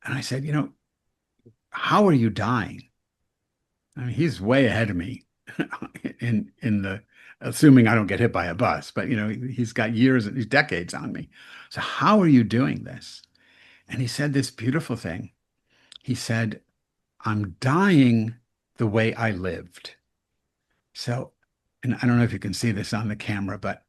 And I said, how are you dying? I mean, he's way ahead of me in the assuming I don't get hit by a bus, but he's got years and decades on me. So how are you doing this? And he said this beautiful thing. He said, I'm dying the way I lived. So, and I don't know if you can see this on the camera, but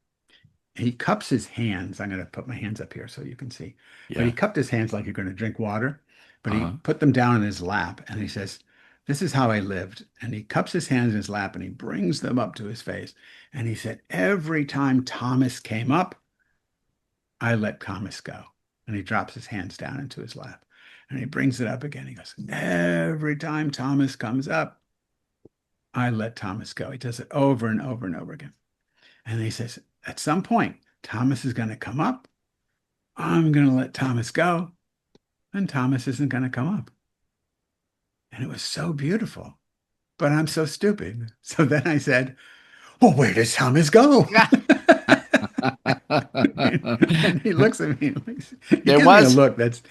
he cups his hands. I'm going to put my hands up here so you can see. But he Yeah. cupped his hands like you're going to drink water, but he Uh-huh. put them down in his lap and he says, this is how I lived. And he cups his hands in his lap and he brings them up to his face. And he said, every time Thomas came up, I let Thomas go. And he drops his hands down into his lap and he brings it up again. He goes, every time Thomas comes up, I let Thomas go. He does it over and over and over again. And he says, at some point, Thomas is going to come up. I'm going to let Thomas go. And Thomas isn't going to come up. And it was so beautiful. But I'm so stupid. So then I said, well, where does Thomas go? And he looks at me. He There gives me a was. look that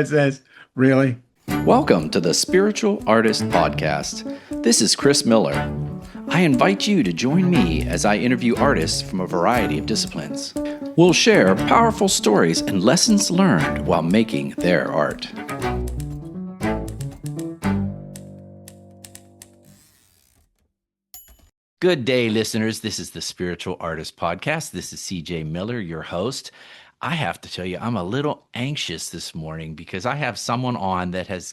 says, really? Welcome to the Spiritual Artist Podcast. This is Chris Miller. I invite you to join me as I interview artists from a variety of disciplines. We'll share powerful stories and lessons learned while making their art. Good day, listeners. This is the Spiritual Artist Podcast. This is CJ Miller, your host. I have to tell you, I'm a little anxious this morning because I have someone on that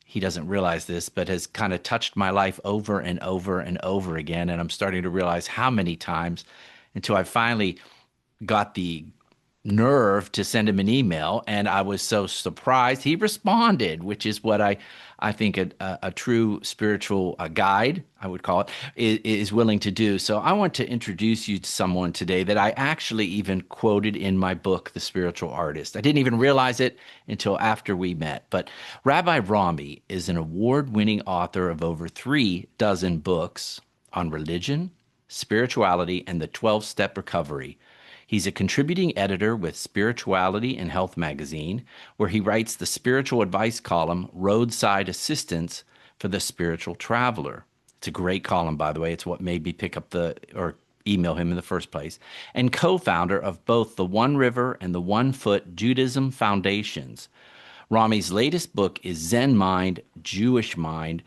he doesn't realize this, but has kind of touched my life over and over and over again. And I'm starting to realize how many times until I finally got the nerve to send him an email, and I was so surprised he responded, which is what I think a true spiritual guide, I would call it, is willing to do. So I want to introduce you to someone today that I actually even quoted in my book, The Spiritual Artist. I didn't even realize it until after we met. But Rabbi Rami is an award-winning author of over 36 books on religion, spirituality, and the 12-step recovery. He's a contributing editor with Spirituality and Health magazine, where he writes the spiritual advice column, Roadside Assistance for the Spiritual Traveler. It's a great column, by the way. It's what made me pick up or email him in the first place. And co-founder of both the One River and the One Foot Judaism Foundations. Rami's latest book is Zen Mind, Jewish Mind.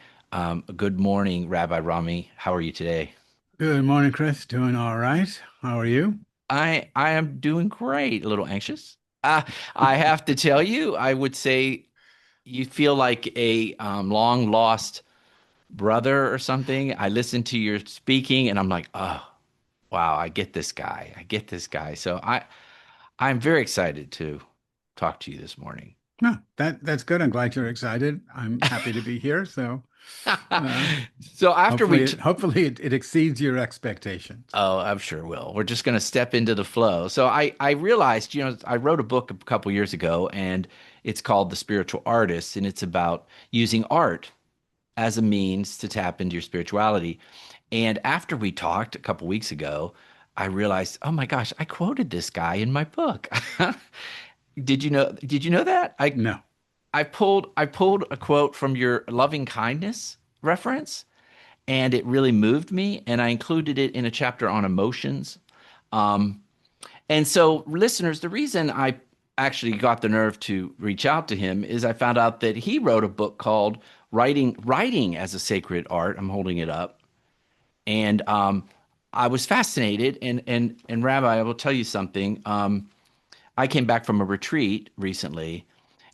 Good morning, Rabbi Rami. How are you today? Good morning, Chris. Doing all right. How are you? I am doing great. A little anxious. I have to tell you, I would say you feel like a long lost brother or something. I listen to your speaking, and I'm like, oh, wow, I get this guy. I get this guy. So I'm very excited to talk to you this morning. No, that's good. I'm glad you're excited. I'm happy to be here. So uh, So after we hopefully it exceeds your expectations. Oh, I'm sure will. We're just going to step into the flow. So I realized, I wrote a book a couple years ago, and it's called The Spiritual Artist, and it's about using art as a means to tap into your spirituality. And after we talked a couple weeks ago, I realized, oh my gosh, I quoted this guy in my book. Did you know that? No. I pulled a quote from your loving kindness reference, and it really moved me, and I included it in a chapter on emotions. Um, and so, listeners, the reason I actually got the nerve to reach out to him is I found out that he wrote a book called Writing as a Sacred Art. I'm holding it up, and I was fascinated. And Rabbi, I will tell you something. I came back from a retreat recently,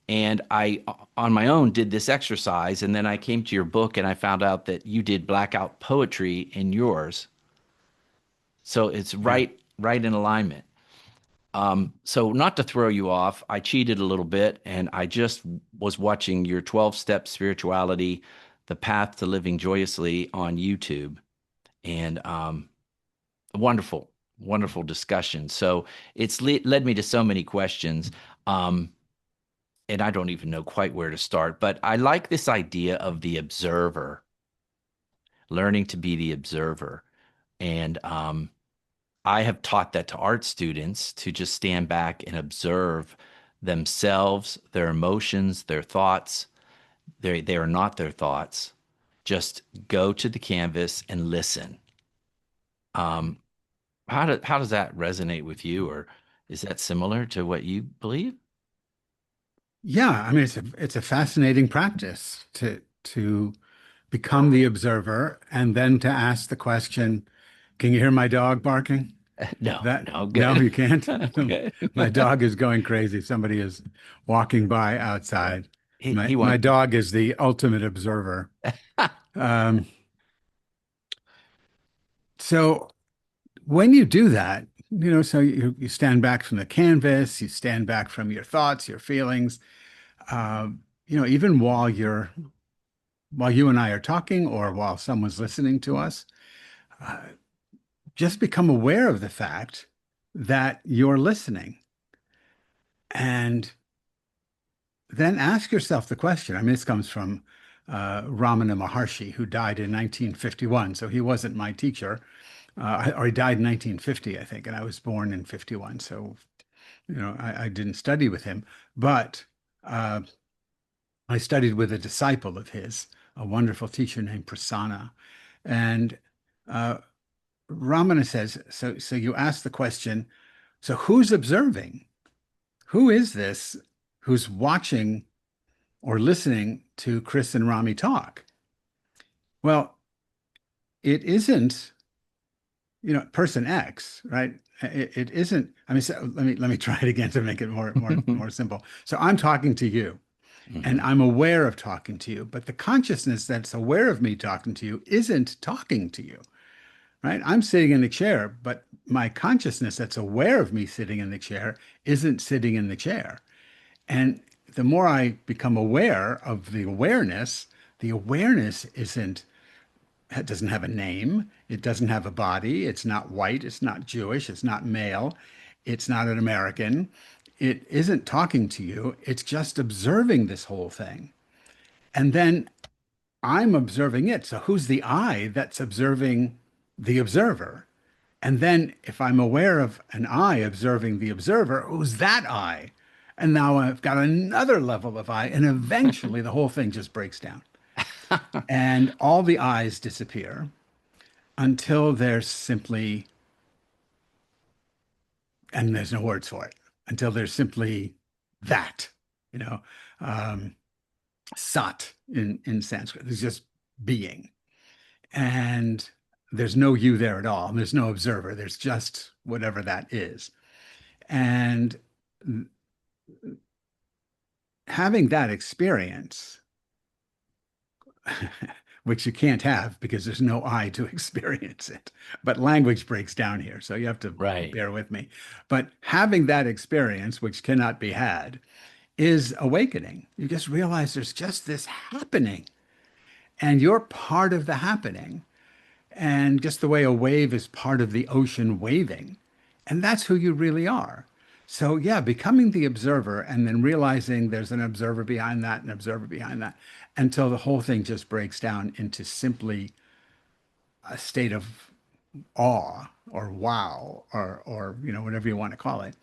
and I, on my own, did this exercise. And then I came to your book and I found out that you did blackout poetry in yours. So it's Yeah. right in alignment. So not to throw you off, I cheated a little bit and I just was watching your 12-step spirituality, the path to living joyously on YouTube. And wonderful, wonderful discussion. So it's led me to so many questions. Um, and I don't even know quite where to start, but I like this idea of the observer, learning to be the observer. And I have taught that to art students to just stand back and observe themselves, their emotions, their thoughts. They are not their thoughts. Just go to the canvas and listen. Um, how does that resonate with you, or is that similar to what you believe? Yeah, I mean it's a fascinating practice to become the observer and then to ask the question, can you hear my dog barking? No, That no, no, good. you can't. Good. My dog is going crazy. Somebody is walking by outside. He My won't. dog is the ultimate observer. Um, so when you do that, so you stand back from the canvas, you stand back from your thoughts, your feelings, even while you and I are talking or while someone's listening to us, uh, just become aware of the fact that you're listening. And then ask yourself the question. I mean, this comes from Ramana Maharshi, who died in 1951. So he wasn't my teacher, or he died in 1950, I think, and I was born in 51. So, I didn't study with him, but uh, I studied with a disciple of his, a wonderful teacher named Prasanna. And uh, Ramana says, so you ask the question, so who's observing? Who is this who's watching or listening to Chris and Rami talk? Well, it isn't, person X, right? It isn't. I mean, so let me try it again to make it more simple. So I'm talking to you, and Mhm. I'm aware of talking to you, but the consciousness that's aware of me talking to you isn't talking to you, right? I'm sitting in the chair, but my consciousness that's aware of me sitting in the chair isn't sitting in the chair. And the more I become aware of the awareness isn't, it doesn't have a name. It doesn't have a body. It's not white. It's not Jewish. It's not male. It's not an American. It isn't talking to you. It's just observing this whole thing. And then I'm observing it. So who's the I that's observing the observer? And then if I'm aware of an I observing the observer, who's that I? And now I've got another level of I, and eventually the whole thing just breaks down. And all the I's disappear until there's simply, and there's no words for it, until there's simply that, you know, um, sat in Sanskrit. There's just being. And there's no you there at all. There's no observer. There's just whatever that is. And having that experience, which you can't have because there's no I to experience it, but language breaks down here. So you have to Right. bear with me. But having that experience, which cannot be had, is awakening. You just realize there's just this happening, and you're part of the happening. And just the way a wave is part of the ocean waving. And that's who you really are. So, yeah, becoming the observer and then realizing there's an observer behind that, an observer behind that, until the whole thing just breaks down into simply a state of awe or wow or whatever you want to call it,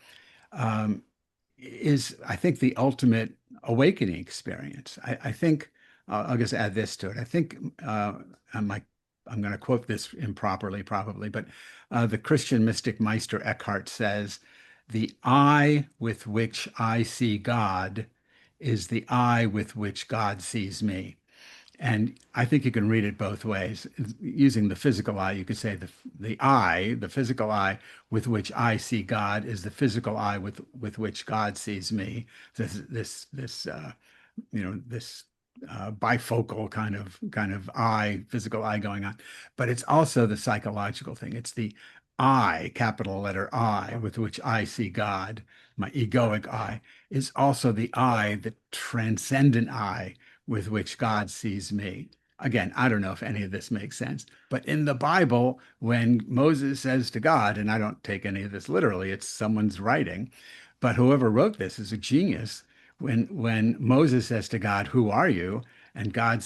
is, I think, the ultimate awakening experience. I think I'll just add this to it. I think I'm like I'm going to quote this improperly, probably, but the Christian mystic Meister Eckhart says, "The eye with which I see God is the eye with which God sees me." And I think you can read it both ways. Using the physical eye, you could say the eye, the physical eye with which I see God is the physical eye with which God sees me. This bifocal kind of eye, physical eye going on. But it's also the psychological thing. It's the I, capital letter I, with which I see God. My egoic I is also the I, the transcendent I with which God sees me. Again, I don't know if any of this makes sense, but in the Bible, when Moses says to God, and I don't take any of this literally, it's someone's writing, but whoever wrote this is a genius. When Moses says to God, "Who are you?" and God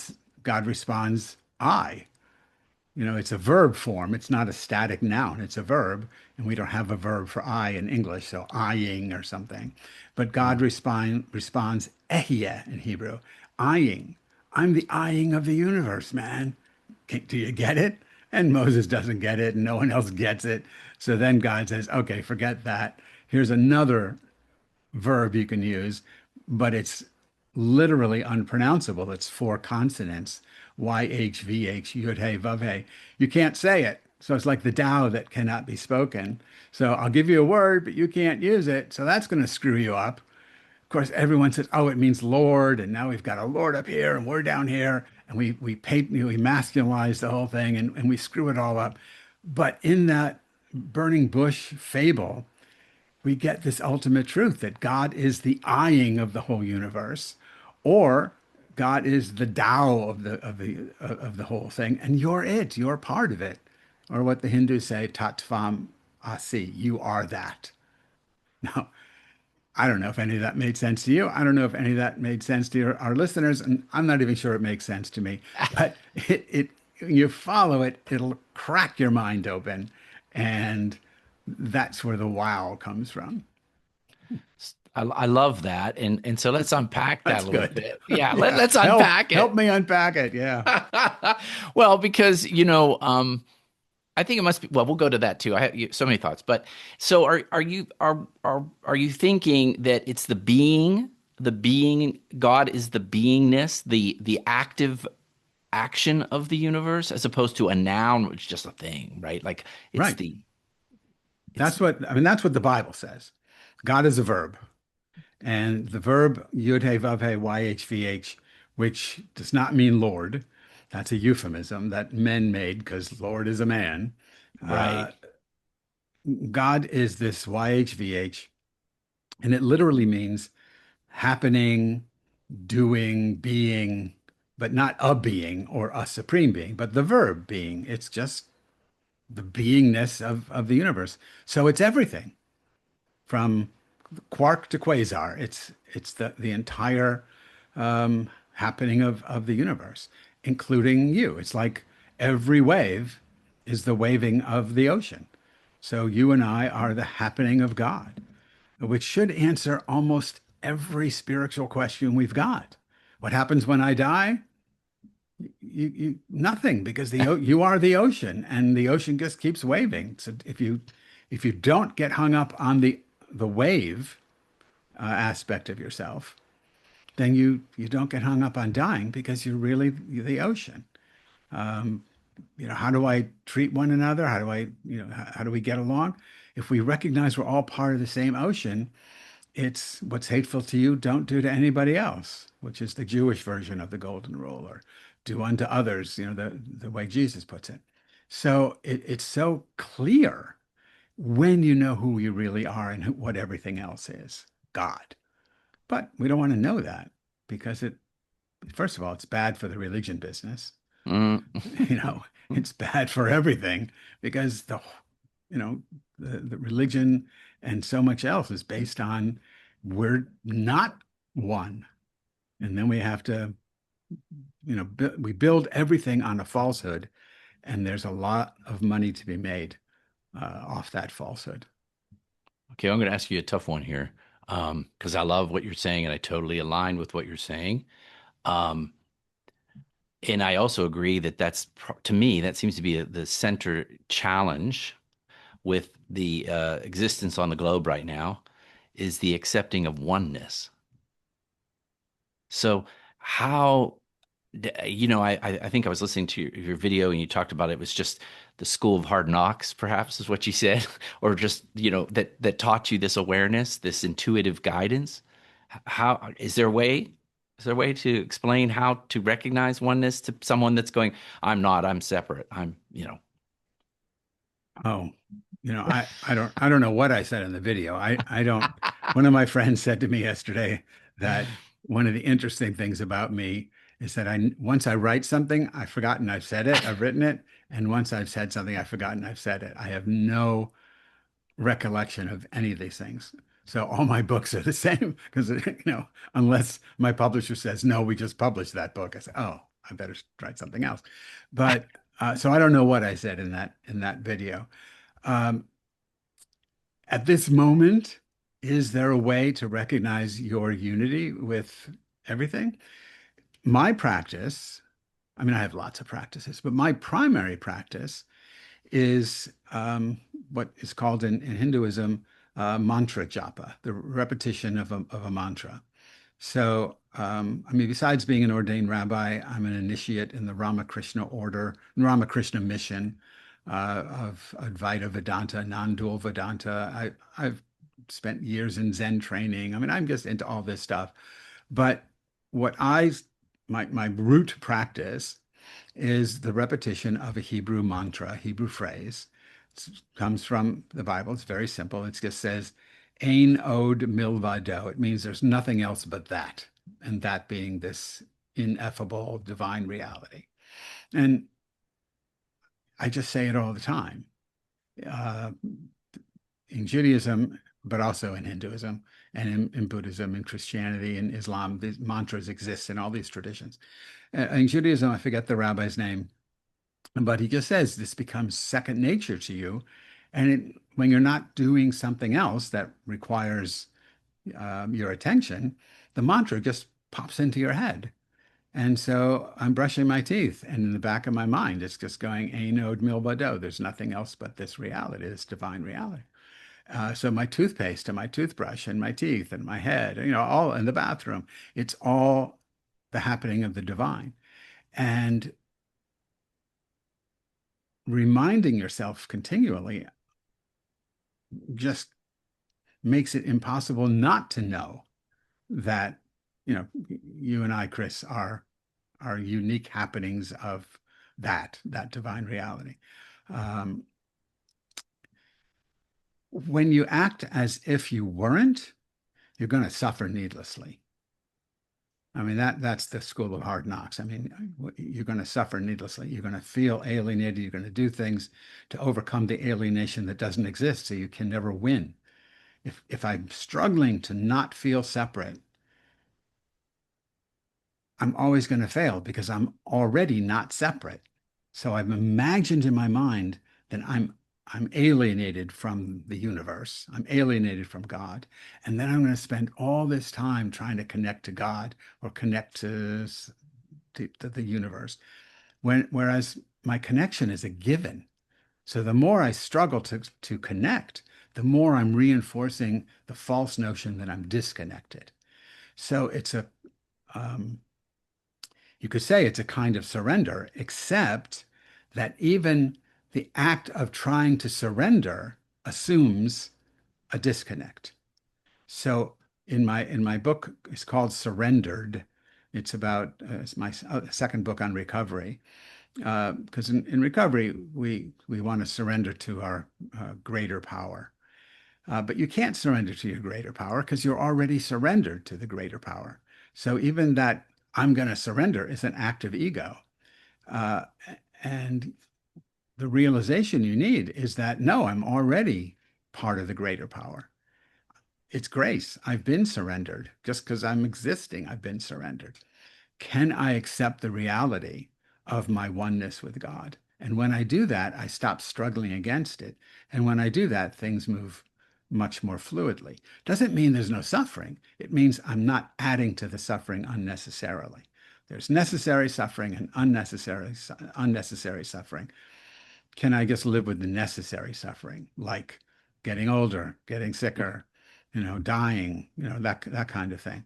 responds, "I." It's a verb form. It's not a static noun. It's a verb. And we don't have a verb for I in English, so eyeing or something. But God responds ehiyeh in Hebrew, eyeing. I'm the eyeing of the universe, man. Do you get it? And Moses doesn't get it, and no one else gets it. So then God says, okay, forget that. Here's another verb you can use, but it's literally unpronounceable. It's four consonants, YHVH, Yud Hey Vav Hey. You can't say it. So it's like the Tao that cannot be spoken. So I'll give you a word, but you can't use it. So that's going to screw you up. Of course, everyone says, "Oh, it means Lord," and now we've got a Lord up here, and we're down here, and we masculinize the whole thing, and we screw it all up. But in that burning bush fable, we get this ultimate truth that God is the eyeing of the whole universe, or God is the Tao of the whole thing, and you're it. You're part of it, or what the Hindus say, Tattvam Asi. You are that. Now, I don't know if any of that made sense to you. I don't know if any of that made sense to our listeners, and I'm not even sure it makes sense to me. But you follow it, it'll crack your mind open, and that's where the wow comes from. I love that. And so let's unpack that That's a little good. bit. Yeah, Yeah, let's help unpack help it. me unpack it. Yeah, Well, because I think it must be. Well, we'll go to that too. I have so many thoughts, but so are you thinking that it's the being God is the beingness, the active action of the universe, as opposed to a noun, which is just a thing, right? Like it's right. the it's That's what I mean. That's what the Bible says. God is a verb, and the verb yud hey vav hey yhvh, which does not mean Lord. That's a euphemism that men made because Lord is a man. right. Uh, God is this yhvh, and it literally means happening, doing, being, but not a being or a supreme being, but the verb being. It's just the beingness of the universe. So it's everything from quark to quasar. It's the entire happening of the universe, including you. It's like every wave is the waving of the ocean. So you and I are the happening of God, which should answer almost every spiritual question we've got. What happens when I die? You nothing, because you are the ocean, and the ocean just keeps waving. So if you don't get hung up on the wave aspect of yourself, then you don't get hung up on dying because you're really the ocean. How do I treat one another? How do we get along? If we recognize we're all part of the same ocean, it's what's hateful to you, don't do to anybody else, which is the Jewish version of the golden rule, or do unto others, the way Jesus puts it. So it's so clear when you know who you really are and what everything else is, God. But we don't want to know that because first of all, it's bad for the religion business. Mm. You know, it's bad for everything because the religion and so much else is based on we're not one. And then we have to, we build everything on a falsehood, and there's a lot of money to be made off that falsehood. Okay, I'm going to ask you a tough one here, because I love what you're saying and I totally align with what you're saying. Um, and I also agree that to me, that seems to be the center challenge with the existence on the globe right now is the accepting of oneness. So how I think I was listening to your video and you talked about it was just the school of hard knocks, perhaps is what you said, or just, that taught you this awareness, this intuitive guidance. How is there a way? Is there a way to explain how to recognize oneness to someone that's going, I'm separate. Oh, I don't know what I said in the video. I don't. One of my friends said to me yesterday that one of the interesting things about me is that once I write something, I've forgotten I've said it, I've written it, and once I've said something, I've forgotten I've said it. I have no recollection of any of these things. So all my books are the same because, unless my publisher says, no, we just published that book. I say, oh, I better write something else. But So I don't know what I said in that video. Um, at this moment, is there a way to recognize your unity with everything? My practice, I mean, I have lots of practices, but my primary practice is what is called in Hinduism mantra japa, the repetition of a mantra. So, I mean, besides being an ordained rabbi, I'm an initiate in the Ramakrishna order, Ramakrishna mission of Advaita Vedanta, non-dual Vedanta. I've spent years in Zen training. I mean, I'm just into all this stuff. But what my root practice is the repetition of a Hebrew mantra, Hebrew phrase. It comes from the Bible. It's very simple. It just says, Ein od milvado. It means there's nothing else but that, and that being this ineffable divine reality. And I just say it all the time. Uh, in Judaism, but also in Hinduism and in Buddhism and Christianity and Islam, these mantras exist in all these traditions. In Judaism, I forget the rabbi's name, but he just says this becomes second nature to you. And when you're not doing something else that requires your attention, the mantra just pops into your head. And so I'm brushing my teeth, and in the back of my mind, it's just going, Ein od milvado. There's nothing else but this reality, this divine reality. So my toothpaste and my toothbrush and my teeth and my head, all in the bathroom, it's all the happening of the divine. And reminding yourself continually just makes it impossible not to know that, you and I, Chris, are unique happenings of that divine reality. Um, when you act as if you weren't, you're going to suffer needlessly. I mean, that's the school of hard knocks. I mean, you're going to suffer needlessly. You're going to feel alienated. You're going to do things to overcome the alienation that doesn't exist, so you can never win. If I'm struggling to not feel separate, I'm always going to fail because I'm already not separate. So I've imagined in my mind that I'm alienated from the universe. I'm alienated from God. And then I'm going to spend all this time trying to connect to God or connect to the universe. Whereas my connection is a given. So the more I struggle to connect, the more I'm reinforcing the false notion that I'm disconnected. So um, you could say it's a kind of surrender, except that even the act of trying to surrender assumes a disconnect. So in my book, it's called Surrendered. It's my second book on recovery. Because in recovery, we want to surrender to our greater power. But you can't surrender to your greater power because you're already surrendered to the greater power. So even that I'm going to surrender is an act of ego. Uh, and the realization you need is that no, I'm already part of the greater power. It's grace. I've been surrendered. Just because I'm existing, I've been surrendered. Can I accept the reality of my oneness with God? And when I do that, I stop struggling against it. And when I do that, things move much more fluidly. Doesn't mean there's no suffering. It means I'm not adding to the suffering unnecessarily. There's necessary suffering and unnecessary suffering. Can I just live with the necessary suffering, like getting older, getting sicker, dying, that kind of thing,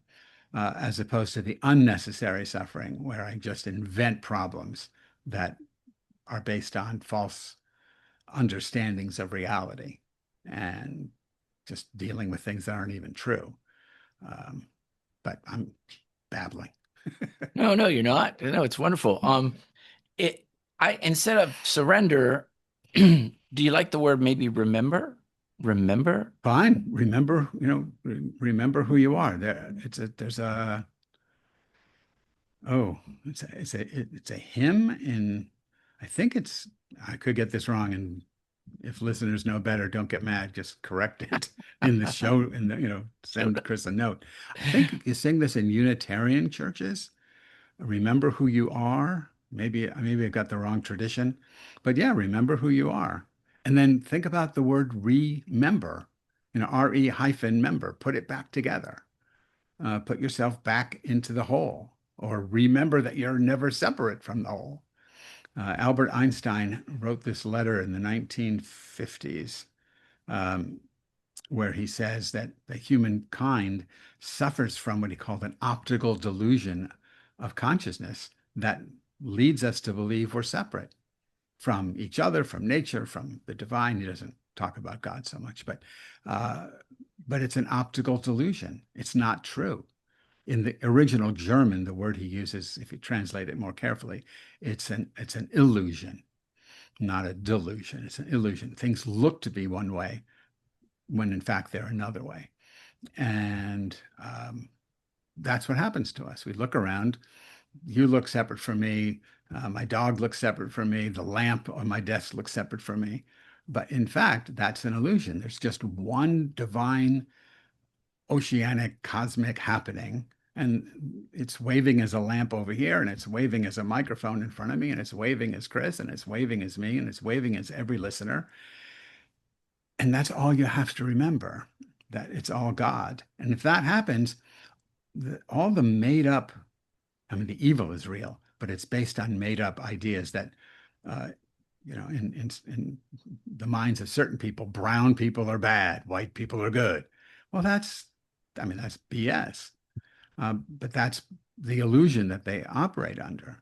as opposed to the unnecessary suffering where I just invent problems that are based on false understandings of reality and just dealing with things that aren't even true. Um, but I'm babbling. No, no, you're not. No, it's wonderful. It I instead of surrender, do you like the word maybe remember? Remember? Fine. Remember, remember who you are. There's a, oh, it's a hymn in, I think I could get this wrong, and if listeners know better, don't get mad, just correct it in the show, send Chris a note. I think you sing this in Unitarian churches. Remember who you are. Maybe I got the wrong tradition, but yeah, remember who you are. And then think about the word remember, RE hyphen member, put it back together. Put yourself back into the whole, or remember that you're never separate from the whole. Albert Einstein wrote this letter in the 1950s, um, where he says that the humankind suffers from what he called an optical delusion of consciousness that leads us to believe we're separate from each other, from nature, from the divine. He doesn't talk about God so much, uh, but it's an optical delusion. It's not true. In the original German, the word he uses, if you translate it more carefully, it's an illusion, not a delusion. It's an illusion. Things look to be one way when in fact they're another way. And that's what happens to us. We look around. You look separate from me. My dog looks separate from me. The lamp on my desk looks separate from me. But in fact, that's an illusion. There's just one divine, oceanic, cosmic happening. And it's waving as a lamp over here, and it's waving as a microphone in front of me, and it's waving as Chris, and it's waving as me, and it's waving as every listener. And that's all you have to remember, that it's all God. And if that happens, all the made up, I mean, the evil is real, but it's based on made up ideas that, uh, in the minds of certain people, brown people are bad, white people are good. Well, I mean, that's BS. But that's the illusion that they operate under.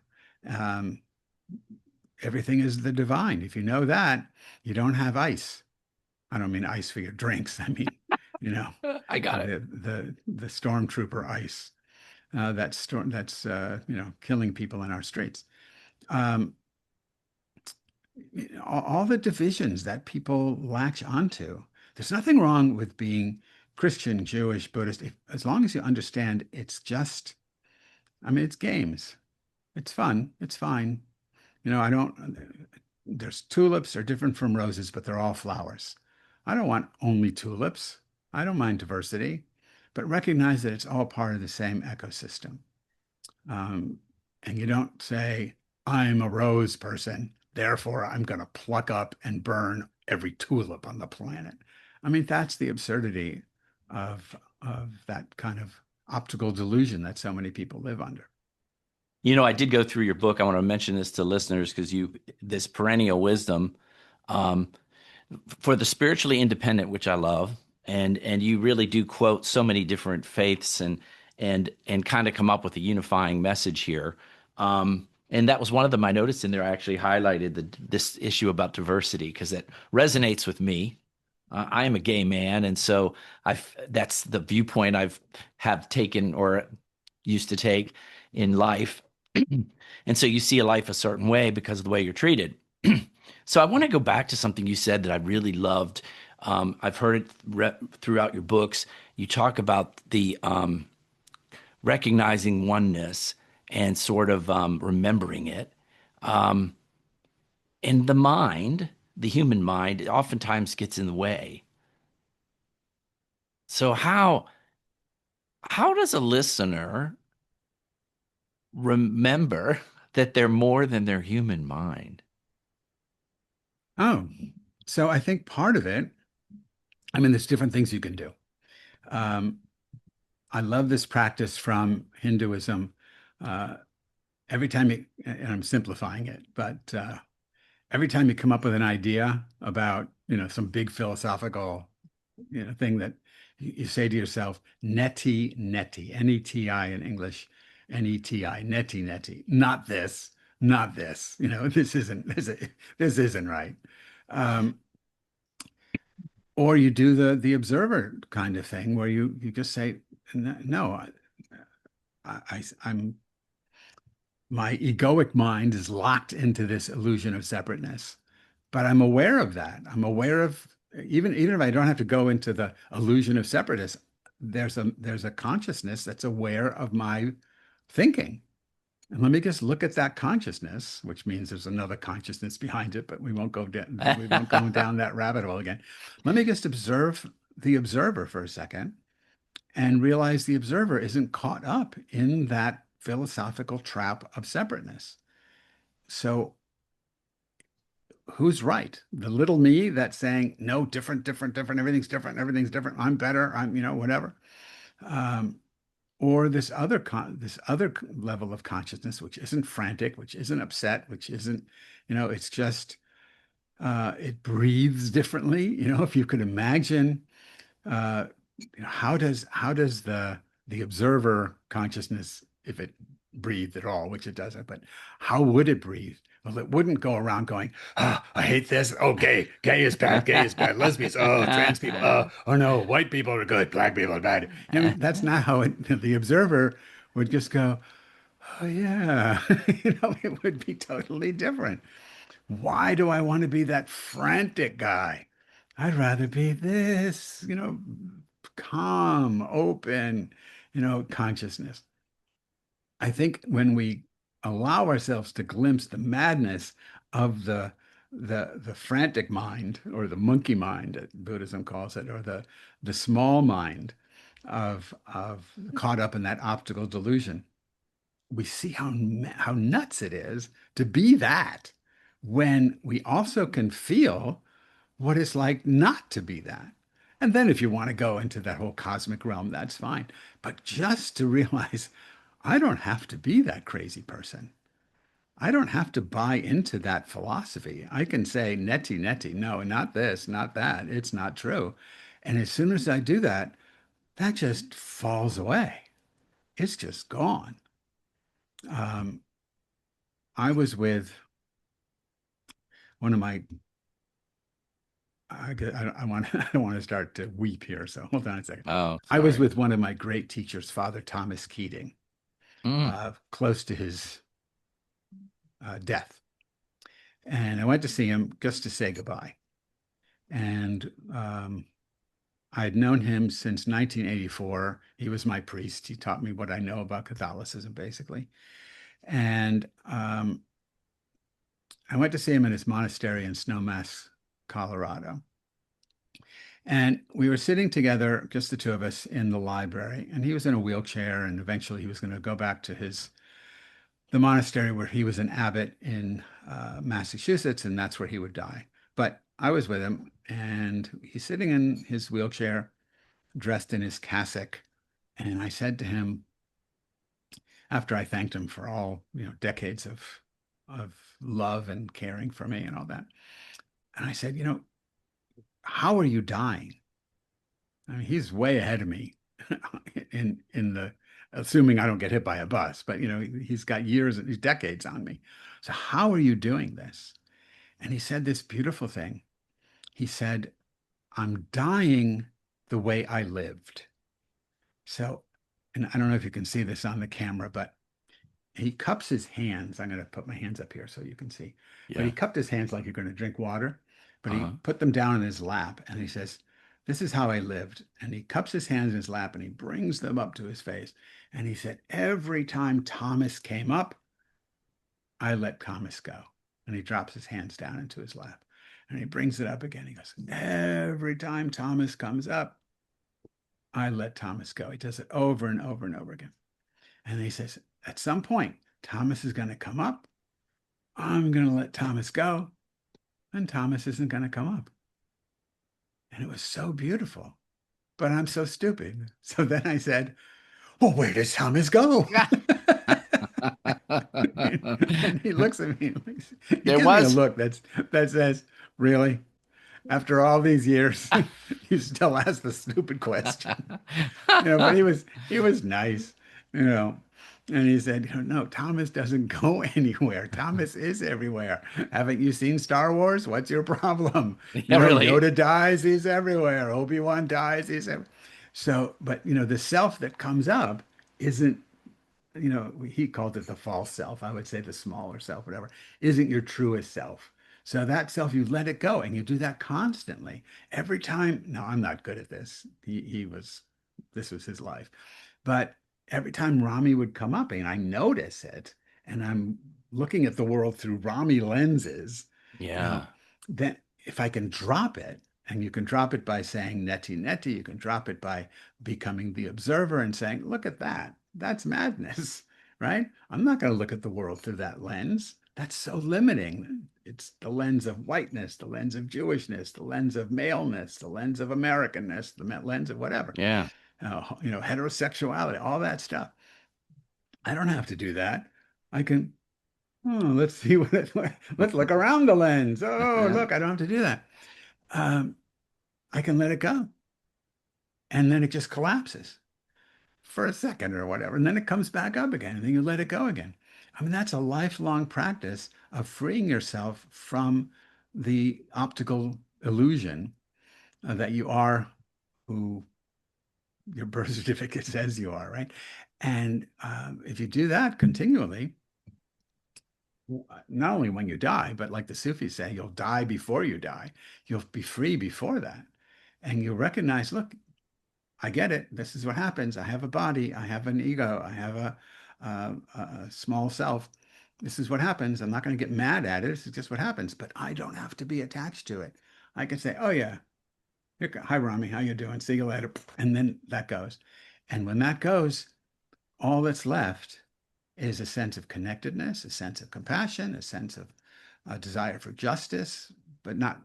Um, Everything is the divine. If you know that, you don't have ice. I don't mean ice for your drinks. I mean, you know, I got it. the stormtrooper ice that's killing people in our streets. Um, all the divisions that people latch onto. There's nothing wrong with being Christian, Jewish, Buddhist, as long as you understand it's just, I mean, it's games. It's fun. It's fine. I don't, there's tulips are different from roses, but they're all flowers. I don't want only tulips. I don't mind diversity, but recognize that it's all part of the same ecosystem. Um, and you don't say, I'm a rose person, therefore I'm going to pluck up and burn every tulip on the planet. I mean, that's the absurdity of that kind of optical delusion that so many people live under. I did go through your book. I want to mention this to listeners because this perennial wisdom, um, for the spiritually independent, which I love, and you really do quote so many different faiths and kind of come up with a unifying message here. And that was one of them I noticed in there. I actually highlighted this issue about diversity because it resonates with me. I am a gay man, and so that's the viewpoint I've have taken or used to take in life. And so you see a life a certain way because of the way you're treated. So I want to go back to something you said that I really loved. I've heard it throughout your books. You talk about the recognizing oneness and sort of remembering it. And the mind, the human mind, oftentimes gets in the way. So how does a listener remember that they're more than their human mind? Oh, so I think part of it, I mean, there's different things you can do. Um, I love this practice from Hinduism. Uh, every time and I'm simplifying it, but every time you come up with an idea about, some big philosophical, thing that you say to yourself, neti, neti, N-E-T-I in English, N-E-T-I, neti, neti, not this, not this, this isn't right. Um, or you do the observer kind of thing where you just say, no, I'm my egoic mind is locked into this illusion of separateness, but I'm aware of that. I'm aware of even if I don't have to go into the illusion of separateness, there's a consciousness that's aware of my thinking. And let me just look at that consciousness, which means there's another consciousness behind it, but we won't go down that rabbit hole again. Let me just observe the observer for a second and realize the observer isn't caught up in that philosophical trap of separateness. So who's right? The little me that's saying, no, different, different, different, everything's different, I'm better, I'm, whatever. Um, or this other level of consciousness, which isn't frantic, which isn't upset, which isn't, it's just it breathes differently. If you could imagine, uh, how does the observer consciousness, if it breathed at all, which it doesn't, but how would it breathe? Well, it wouldn't go around going, I hate this. Oh, gay is bad, lesbians, oh, trans people, oh no, white people are good, black people are bad. That's not how the observer would just go, oh yeah, it would be totally different. Why do I want to be that frantic guy? I'd rather be this, calm, open, consciousness. I think when we allow ourselves to glimpse the madness of the frantic mind, or the monkey mind that Buddhism calls it, or the small mind of caught up in that optical delusion, we see how nuts it is to be that, when we also can feel what it's like not to be that. And then if you want to go into that whole cosmic realm, that's fine. But just to realize I don't have to be that crazy person. I don't have to buy into that philosophy. I can say, neti, neti, no, not this, not that. It's not true. And as soon as I do that, that just falls away. It's just gone. Um, I was with one of my, I want, I don't want to start to weep here. So hold on a second. Oh, I was sorry. with one of my great teachers, Father Thomas Keating, Mm. close to his death. And I went to see him just to say goodbye. And I had known him since 1984. He was my priest. He taught me what I know about Catholicism, basically. And I went to see him in his monastery in Snowmass, Colorado. And we were sitting together, just the two of us, in the library. And he was in a wheelchair, and eventually he was going to go back to the monastery where he was an abbot in Massachusetts, and that's where he would die. But I was with him, and he's sitting in his wheelchair, dressed in his cassock. And I said to him, after I thanked him for all, decades of love and caring for me and all that, and I said, how are you dying? I mean, he's way ahead of me in the assuming I don't get hit by a bus, but he's got years and decades on me. So how are you doing this? And he said this beautiful thing. He said, I'm dying the way I lived. So, and I don't know if you can see this on the camera, but he cups his hands. I'm going to put my hands up here so you can see. But he Yeah. cupped his hands like you're going to drink water, but he Uh-huh. put them down in his lap and he says, this is how I lived. And he cups his hands in his lap and he brings them up to his face. And he said, every time Thomas came up, I let Thomas go. And he drops his hands down into his lap and he brings it up again. He goes, every time Thomas comes up, I let Thomas go. He does it over and over and over again. And he says, at some point, Thomas is going to come up. I'm going to let Thomas go. And Thomas isn't going to come up. And it was so beautiful. But I'm so stupid. So then I said, well, where does Thomas go? And he looks at me, he There gives me a was. look that says, really? After all these years, you still ask the stupid question. But he was nice, you know. And he said, no, Thomas doesn't go anywhere. Thomas is everywhere. Haven't you seen Star Wars? What's your problem? Yeah, really. Yoda dies, he's everywhere. Obi-Wan dies, he's everywhere. So, but the self that comes up isn't, he called it the false self. I would say the smaller self, whatever, isn't your truest self. So that self, you let it go, and you do that constantly. Every time, no, I'm not good at this. This was his life. But every time Rami would come up, and I notice it, and I'm looking at the world through Rami lenses, you know, Yeah. then if I can drop it, and you can drop it by saying neti neti, you can drop it by becoming the observer and saying, look at that. That's madness. right? I'm not going to look at the world through that lens. That's so limiting. It's the lens of whiteness, the lens of Jewishness, the lens of maleness, the lens of Americanness, the lens of whatever, Yeah. heterosexuality, all that stuff. I don't have to do that. I can, let's see let's look around the lens. Oh, Yeah. look, I don't have to do that. Um, I can let it go. And then it just collapses for a second or whatever. And then it comes back up again. And then you let it go again. I mean, that's a lifelong practice of freeing yourself from the optical illusion that you are who your birth certificate says you are, right? And if you do that continually, not only when you die, but like the Sufis say, you'll die before you die. You'll be free before that. And you recognize, look, I get it. This is what happens. I have a body. I have an ego. I have a small self. This is what happens. I'm not going to get mad at it. This is just what happens. But I don't have to be attached to it. I can say, "Oh yeah, hi Rami, how you doing? See you later," and then that goes. And when that goes, all that's left is a sense of connectedness, a sense of compassion, a sense of desire for justice, but not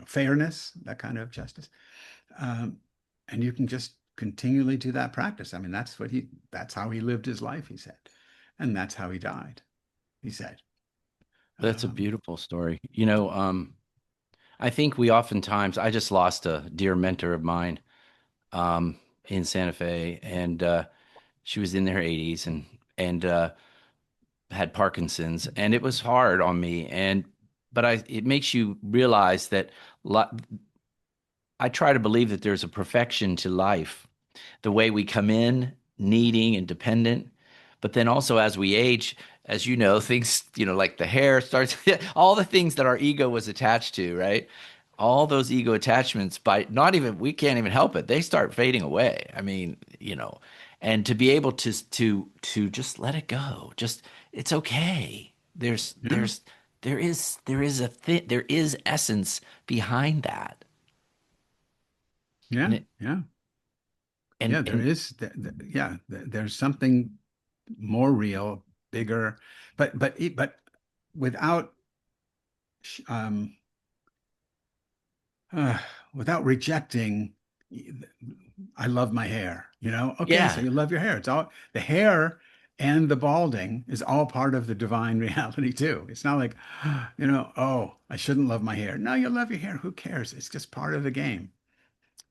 fairness, that kind of justice. Um, and you can just continually do that practice. I mean, that's how he lived his life, he said. And that's how he died, he said. That's a Um, beautiful story. I think we oftentimes, I just lost a dear mentor of mine um, in Santa Fe, and she was in her 80s and had Parkinson's, and it was hard on me. But it makes you realize that lo- I try to believe that there's a perfection to life, the way we come in needing and dependent, but then also as we age, as you know, things, like the hair starts, all the things that our ego was attached to, right? All those ego attachments, by not even, we can't even help it, they start fading away. I mean, and to be able to just let it go, just, it's okay. yeah, There is essence behind that. And yeah, it, yeah, yeah. and There and is, there's something more real, bigger, but without um, uh, without rejecting, I love my hair, Okay, so yeah. you love your hair. It's all the hair and the balding is all part of the divine reality too. It's not like, oh, I shouldn't love my hair. No, you love your hair. Who cares? It's just part of the game.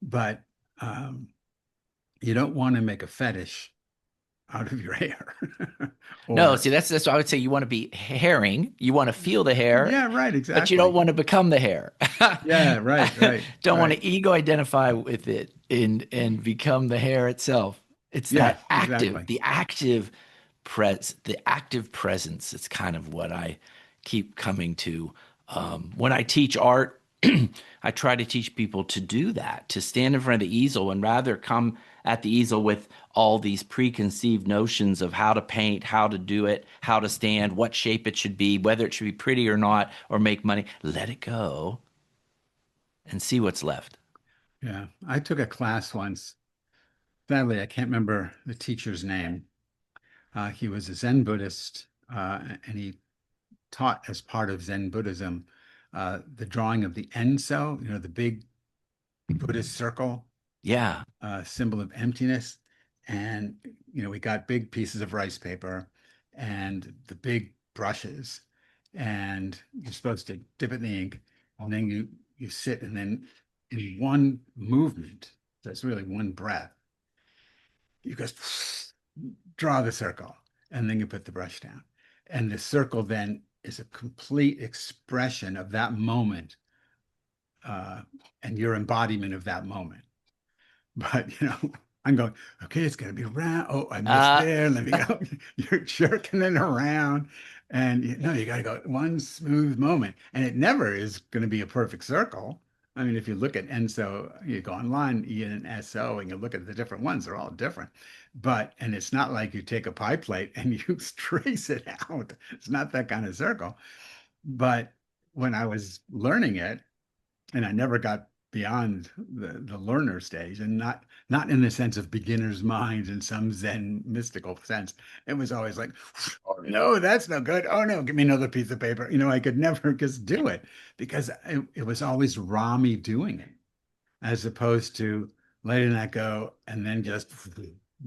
But um, you don't want to make a fetish out of your hair. No, Or, see, that's what I would say. You want to be herring. You want to feel the hair, yeah, right, but you don't exactly. want to become the hair. Yeah, right, right, Don't want right. to ego identify with it and become the hair itself. It's Yeah, that exactly. the active presence. It's kind of what I keep coming to. When I teach art, I try to teach people to do that, to stand in front of the easel and rather come at the easel with all these preconceived notions of how to paint, how to do it, how to stand, what shape it should be, whether it should be pretty or not, or make money. Let it go and see what's left. Yeah. I took a class once. Sadly, I can't remember the teacher's name. He was a Zen Buddhist, and he taught as part of Zen Buddhism the drawing of the Enso, the big Buddhist circle, Yeah. symbol of emptiness. And, we got big pieces of rice paper and the big brushes, and you're supposed to dip it in the ink, and then you sit, and then in one movement, that's really one breath, you just draw the circle, and then you put the brush down. And the circle then is a complete expression of that moment, uh, and your embodiment of that moment. But I'm going, okay, it's gonna be round. Oh, I missed Uh, there. Let me go. You're jerking it around. And you gotta go one smooth moment. And it never is gonna be a perfect circle. I mean, if you look at ENSO, you go online, E and SO, and you look at the different ones, they're all different. And it's not like you take a pie plate and you trace it out. It's not that kind of circle. But when I was learning it, and I never got beyond the learner stage, and not in the sense of beginner's mind in some Zen mystical sense. It was always like, oh no, that's no good. Oh no, give me another piece of paper. I could never just do it because it was always Rami doing it, as opposed to letting that go and then just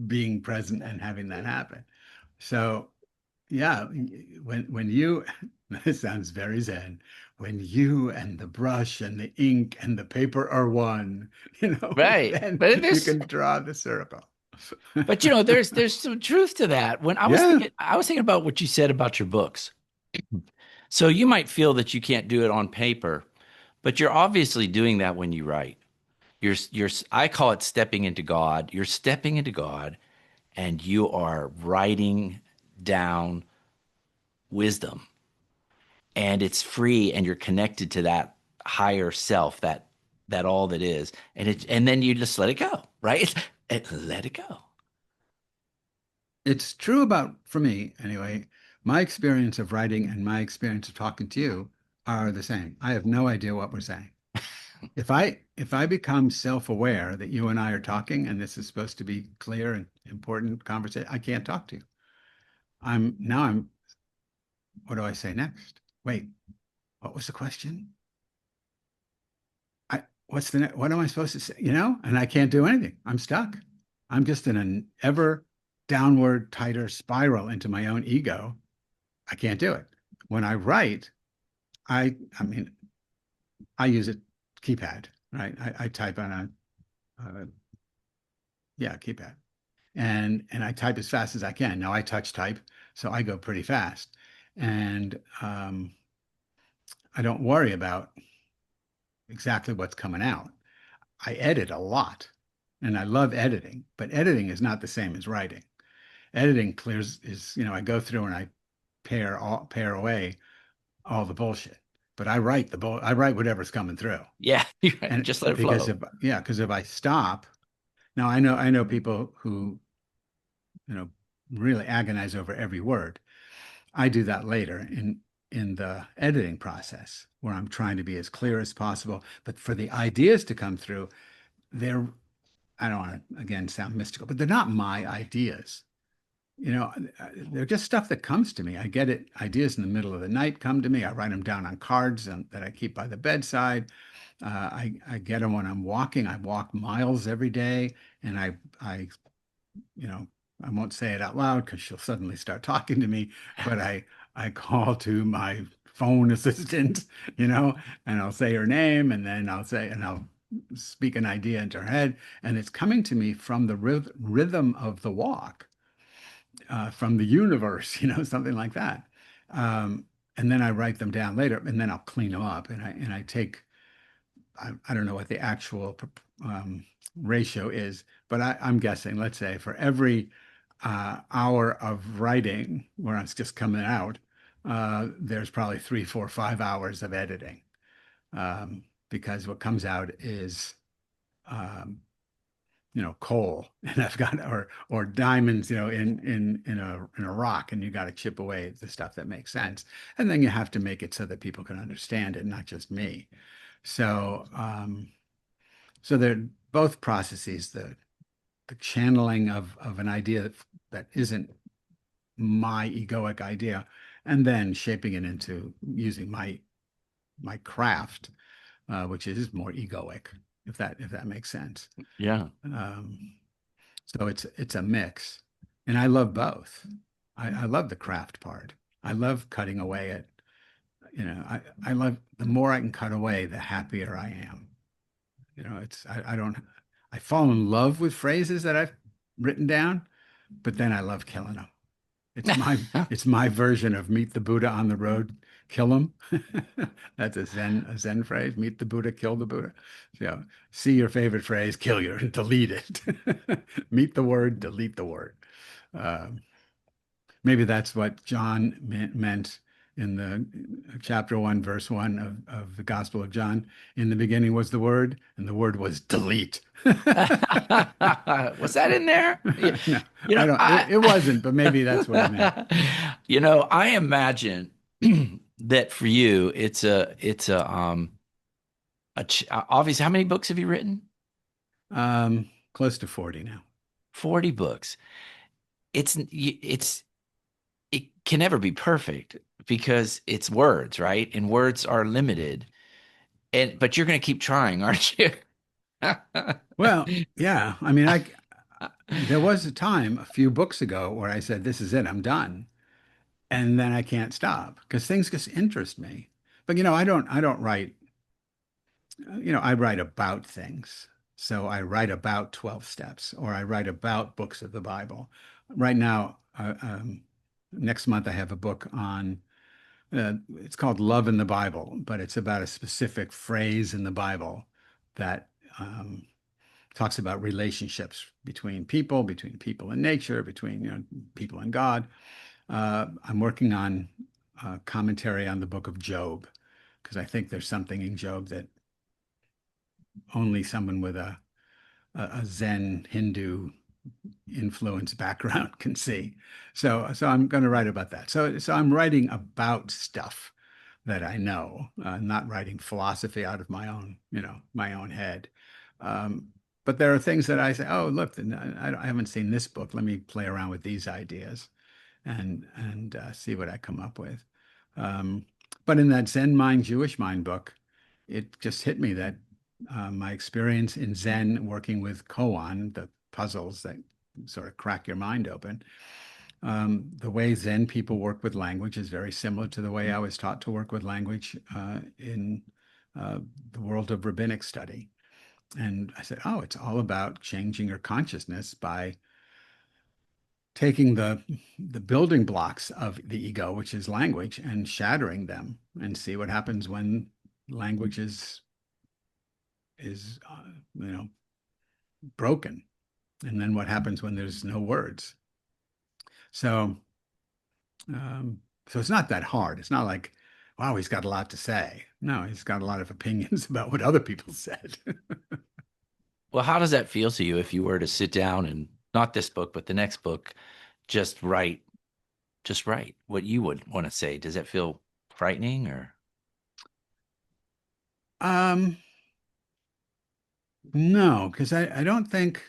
being present and having that happen. So yeah, when you this sounds very Zen. When you and the brush and the ink and the paper are one, Right. then But you there's can draw the circle. but there's some truth to that. When Yeah, I was thinking about what you said about your books. So you might feel that you can't do it on paper, but you're obviously doing that when you write. I call it stepping into God. You're stepping into God and you are writing down wisdom, and it's free, and you're connected to that higher self, that all that is, and then you just let it go, right? Let it go. it's true about, for me anyway, my experience of writing and my experience of talking to you are the same. I have no idea what we're saying. If I become self-aware that you and I are talking and this is supposed to be clear and important conversation, I can't talk to you. I'm what do I say next? Wait, what was the question? What am I supposed to say? And I can't do anything. I'm stuck. I'm just in an ever downward, tighter spiral into my own ego. I can't do it. When I write, I mean, I use a keypad, right? I type on yeah, keypad. And I type as fast as I can. Now I touch type, so I go pretty fast. And I don't worry about exactly what's coming out. I edit a lot and I love editing, but editing is not the same as writing. Editing clears is, I go through and I pare away all the bullshit. But I write whatever's coming through. Yeah, And just let it because flow. if I stop, now I know people who, really agonize over every word. I do that later in the editing process where I'm trying to be as clear as possible. But for the ideas to come through, they're I don't want to again sound mystical, but they're not my ideas. They're just stuff that comes to me. I get it. Ideas in the middle of the night come to me. I write them down on cards that I keep by the bedside. I get them when I'm walking. I walk miles every day, and you know, I won't say it out loud because she'll suddenly start talking to me, but I call to my phone assistant, and I'll say her name, and then I'll speak an idea into her head, and it's coming to me from the rhythm of the walk, from the universe, something like that. And then I write them down later, and then I'll clean them up, and I take I don't know what the actual ratio is, but I'm guessing, let's say for every hour of writing where it's just coming out, there's probably 3, 4, 5 hours of editing, because what comes out is, um, coal, and I've got or diamonds, in a rock, and you got to chip away the stuff that makes sense, and then you have to make it so that people can understand it, not just me. So, so they're both processes, the channeling of an idea that isn't my egoic idea, and then shaping it into using my craft, which is more egoic, if that makes sense. Yeah. Um, so it's a mix, and I love both. I love the craft part. I love cutting away at, I love the more I can cut away, the happier I am. I don't, I fall in love with phrases that I've written down, but then I love killing them. It's my it's my version of meet the Buddha on the road, kill him. That's a Zen phrase. Meet the Buddha, kill the Buddha. So see your favorite phrase, kill your, delete it. Meet the word, delete the word. Um, Maybe that's what John meant in the chapter 1, verse 1 of the Gospel of John. In the beginning was the Word, and the Word was delete. Was that in there? No, You I know, don't. I It wasn't, but maybe that's what he meant. I imagine that for you, it's a Obviously, how many books have you written? Close to 40 now. 40 books. It's it can never be perfect because it's words, right? And words are limited. And but you're going to keep trying, aren't you? Well, yeah. I mean, there was a time a few books ago where I said, "This is it. I'm done." And then I can't stop because things just interest me. But I don't write, I write about things. So I write about 12 steps or I write about books of the Bible. Right now, next month I have a book on it's called Love in the Bible, but it's about a specific phrase in the Bible that talks about relationships between people and nature, between people and God. I'm working on commentary on the book of Job because I think there's something in Job that only someone with a Zen Hindu influence background can see. So I'm going to write about that. So I'm writing about stuff that I know, not writing philosophy out of my own head. Um, but there are things that I say, oh, look, I haven't seen this book. Let me play around with these ideas and see what I come up with. Um, but in that Zen Mind, Jewish Mind book, it just hit me that my experience in Zen working with koan, the puzzles that sort of crack your mind open, the way Zen people work with language is very similar to the way I was taught to work with language in uh, the world of rabbinic study. And I said, oh, it's all about changing your consciousness by taking the building blocks of the ego, which is language, and shattering them, and see what happens when language is broken, and then what happens when there's no words. So um, so it's not that hard. It's not like, wow, he's got a lot to say. No, he's got a lot of opinions about what other people said. Well, how does that feel to you if you were to sit down and not this book, but the next book, just write, just write what you would want to say? Does that feel frightening or? um, no, because I don't think,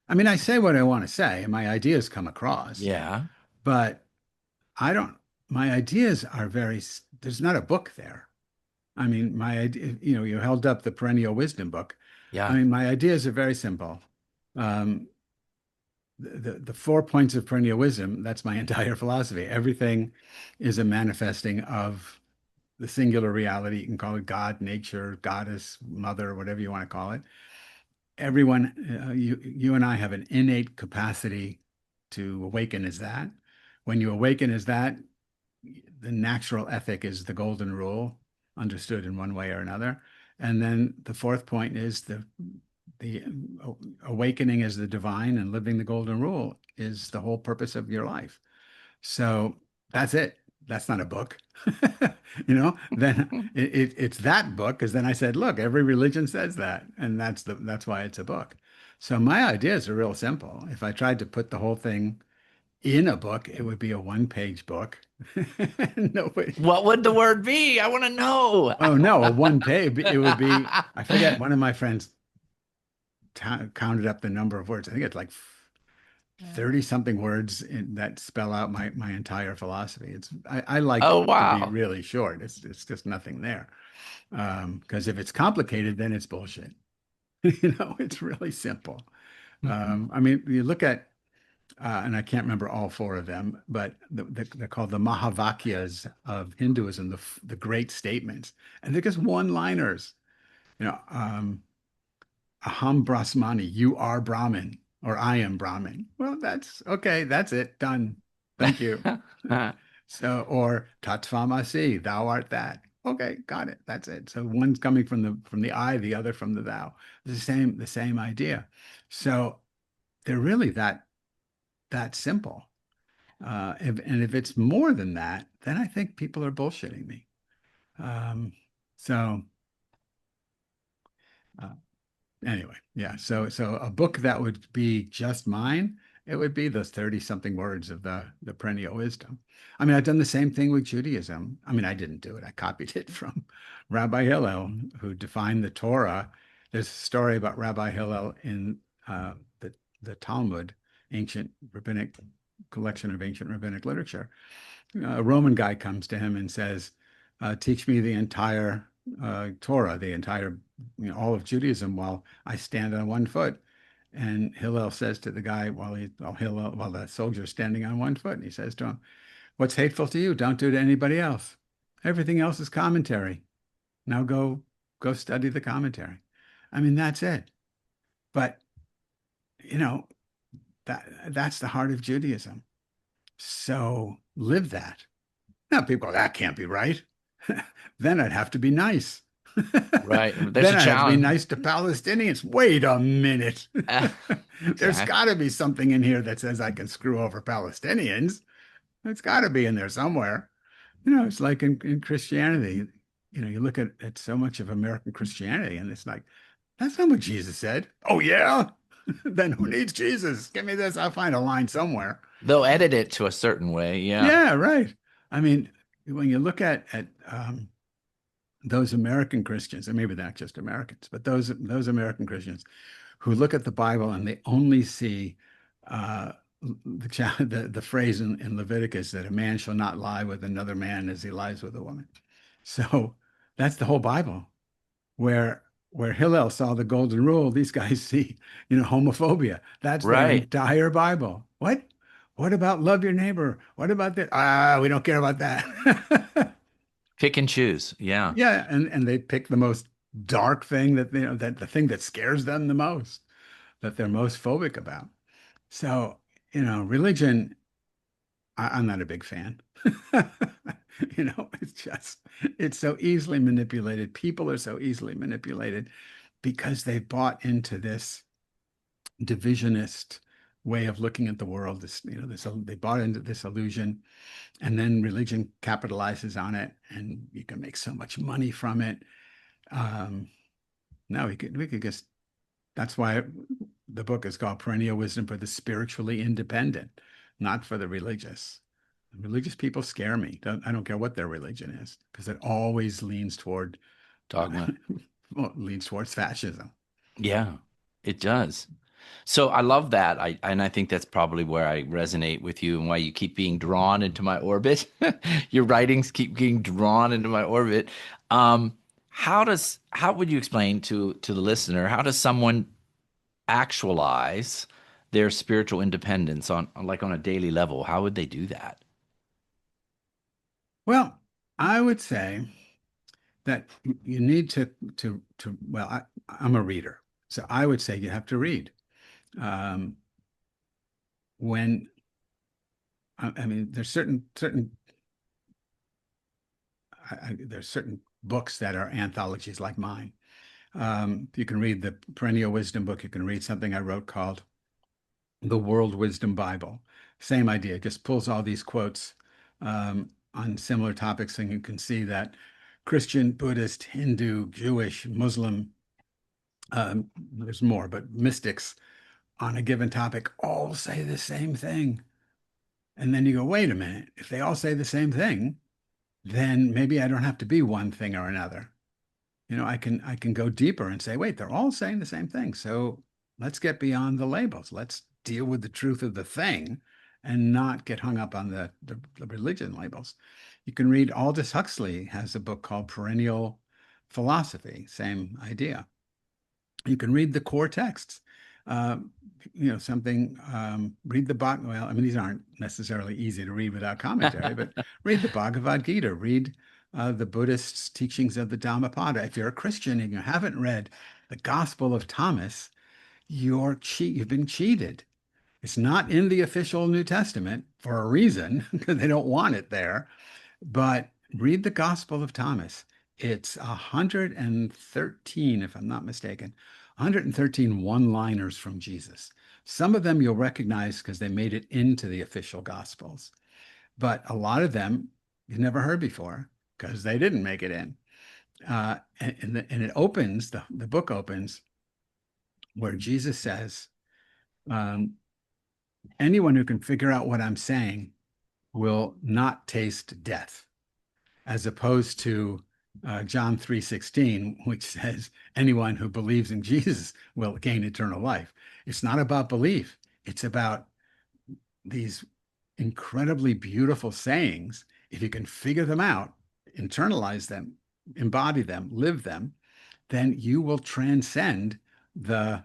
I mean, I say what I want to say and my ideas come across, Yeah, but I don't, my ideas are there's not a book there. I mean, my idea, you held up the perennial wisdom book. I yeah. mean, my ideas are very simple. Um, the 4 points of perennial wisdom, that's my entire philosophy. Everything is a manifesting of the singular reality. You can call it God, nature, goddess, mother, whatever you want to call it. Everyone, you and I have an innate capacity to awaken as that. When you awaken as that, the natural ethic is the golden rule, understood in one way or another. And then the fourth point is the awakening as the divine and living the golden rule is the whole purpose of your life. So that's it. That's not a book. Then it's that book because then I said, look, every religion says that, and that's why it's a book. So my ideas are real simple. If I tried to put the whole thing in a book, it would be a one-page book. Nobody. What would the word be? I want to know. Oh no, a one page. It would be. I forget. One of my friends counted up the number of words. I think it's like 30 something words that spell out my entire philosophy. I like Oh, to be wow. really short. It's just nothing there. Because if it's complicated, then it's bullshit. It's really simple. I mean, you look at and I can't remember all four of them, but they're called the Mahavakyas of Hinduism, the great statements, and they're just one-liners. You know, Aham Brahmani, you are Brahmin, or I am Brahmin. Well, that's okay. That's it. Done. Thank you. So, or Tatvamasi, thou art that. Okay, got it. That's it. So one's coming from the I, the other from the thou. The same idea. So they're really that simple. And if it's more than that, then I think people are bullshitting me. Um, so uh, anyway, yeah. So a book that would be just mine It would be those 30 something words of the perennial wisdom. I mean, I've done the same thing with Judaism. I mean, I didn't do it. I copied it from Rabbi Hillel, who defined the Torah. There's a story about Rabbi Hillel in the Talmud, ancient rabbinic collection of ancient rabbinic literature. A Roman guy comes to him and says, teach me the entire Torah, the entire, all of Judaism while I stand on one foot. And Hillel says to the guy while the soldier's standing on one foot, and he says to him, what's hateful to you? Don't do to anybody else. Everything else is commentary. Now go study the commentary. I mean, that's it. But you know, that's the heart of Judaism. So live that. Now people go, that can't be right. Then I'd have to be nice. Right. There's Then a I have to be challenge. nice to Palestinians. Wait a minute. There's Exactly. got to be something in here that says I can screw over Palestinians. It's got to be in there somewhere. It's like in Christianity. You look at so much of American Christianity, and it's like, that's not what Jesus said. Oh, yeah? Then who needs Jesus? Give me this. I'll find a line somewhere. They'll edit it to a certain way. Yeah. Yeah, right. I mean, when you look at those American Christians, and maybe not just Americans, but those American Christians who look at the Bible and they only see uh, the phrase in Leviticus that a man shall not lie with another man as he lies with a woman. So that's the whole Bible. Where Hillel saw the golden rule, these guys see, homophobia. That's their Right. entire Bible. What? What about love your neighbor? What about that? We don't care about that. Pick and choose. Yeah. Yeah, and they pick the most dark thing that the thing that scares them the most, that they're most phobic about. So, religion, I'm not a big fan. It's so easily manipulated. People are so easily manipulated because they bought into this divisionist way of looking at the world. They bought into this illusion, and then religion capitalizes on it, and you can make so much money from it. Um, no, we could just. That's why the book is called Perennial Wisdom for the Spiritually Independent, not for the religious. Religious people scare me. I don't care what their religion is, because it always leans toward Dogma. leans towards fascism. Yeah, it does. So I love that. I think that's probably where I resonate with you and why you keep being drawn into my orbit. Your writings keep getting drawn into my orbit. How would you explain to the listener, how does someone actualize their spiritual independence on a daily level? How would they do that? Well, I would say that you need to well, I'm a reader, so I would say you have to read. Um, when I mean, there's certain books that are anthologies like mine. You can read the Perennial Wisdom book. You can read something I wrote called The World Wisdom Bible. Same idea, just pulls all these quotes on similar topics, and you can see that Christian, Buddhist, Hindu, Jewish, Muslim, there's more, but mystics on a given topic all say the same thing. And then you go, wait a minute, if they all say the same thing, then maybe I don't have to be one thing or another. I can go deeper and say, wait, they're all saying the same thing. So let's get beyond the labels. Let's deal with the truth of the thing and not get hung up on the religion labels. You can read Aldous Huxley has a book called Perennial Philosophy, same idea. You can read the core texts. Uh, read the well, I mean, these aren't necessarily easy to read without commentary, but read the Bhagavad Gita, read the Buddhist teachings of the Dhammapada. If you're a Christian and you haven't read the Gospel of Thomas, you've been cheated. It's not in the official New Testament for a reason, because they don't want it there. But read the Gospel of Thomas. It's 113, if I'm not mistaken, 113 one-liners from Jesus. Some of them you'll recognize because they made it into the official Gospels, but a lot of them you've never heard before because they didn't make it in. And it opens, the book opens where Jesus says, anyone who can figure out what I'm saying will not taste death, as opposed to John 3:16, which says anyone who believes in Jesus will gain eternal life. It's not about belief. It's about these incredibly beautiful sayings. If you can figure them out, internalize them, embody them, live them, then you will transcend the,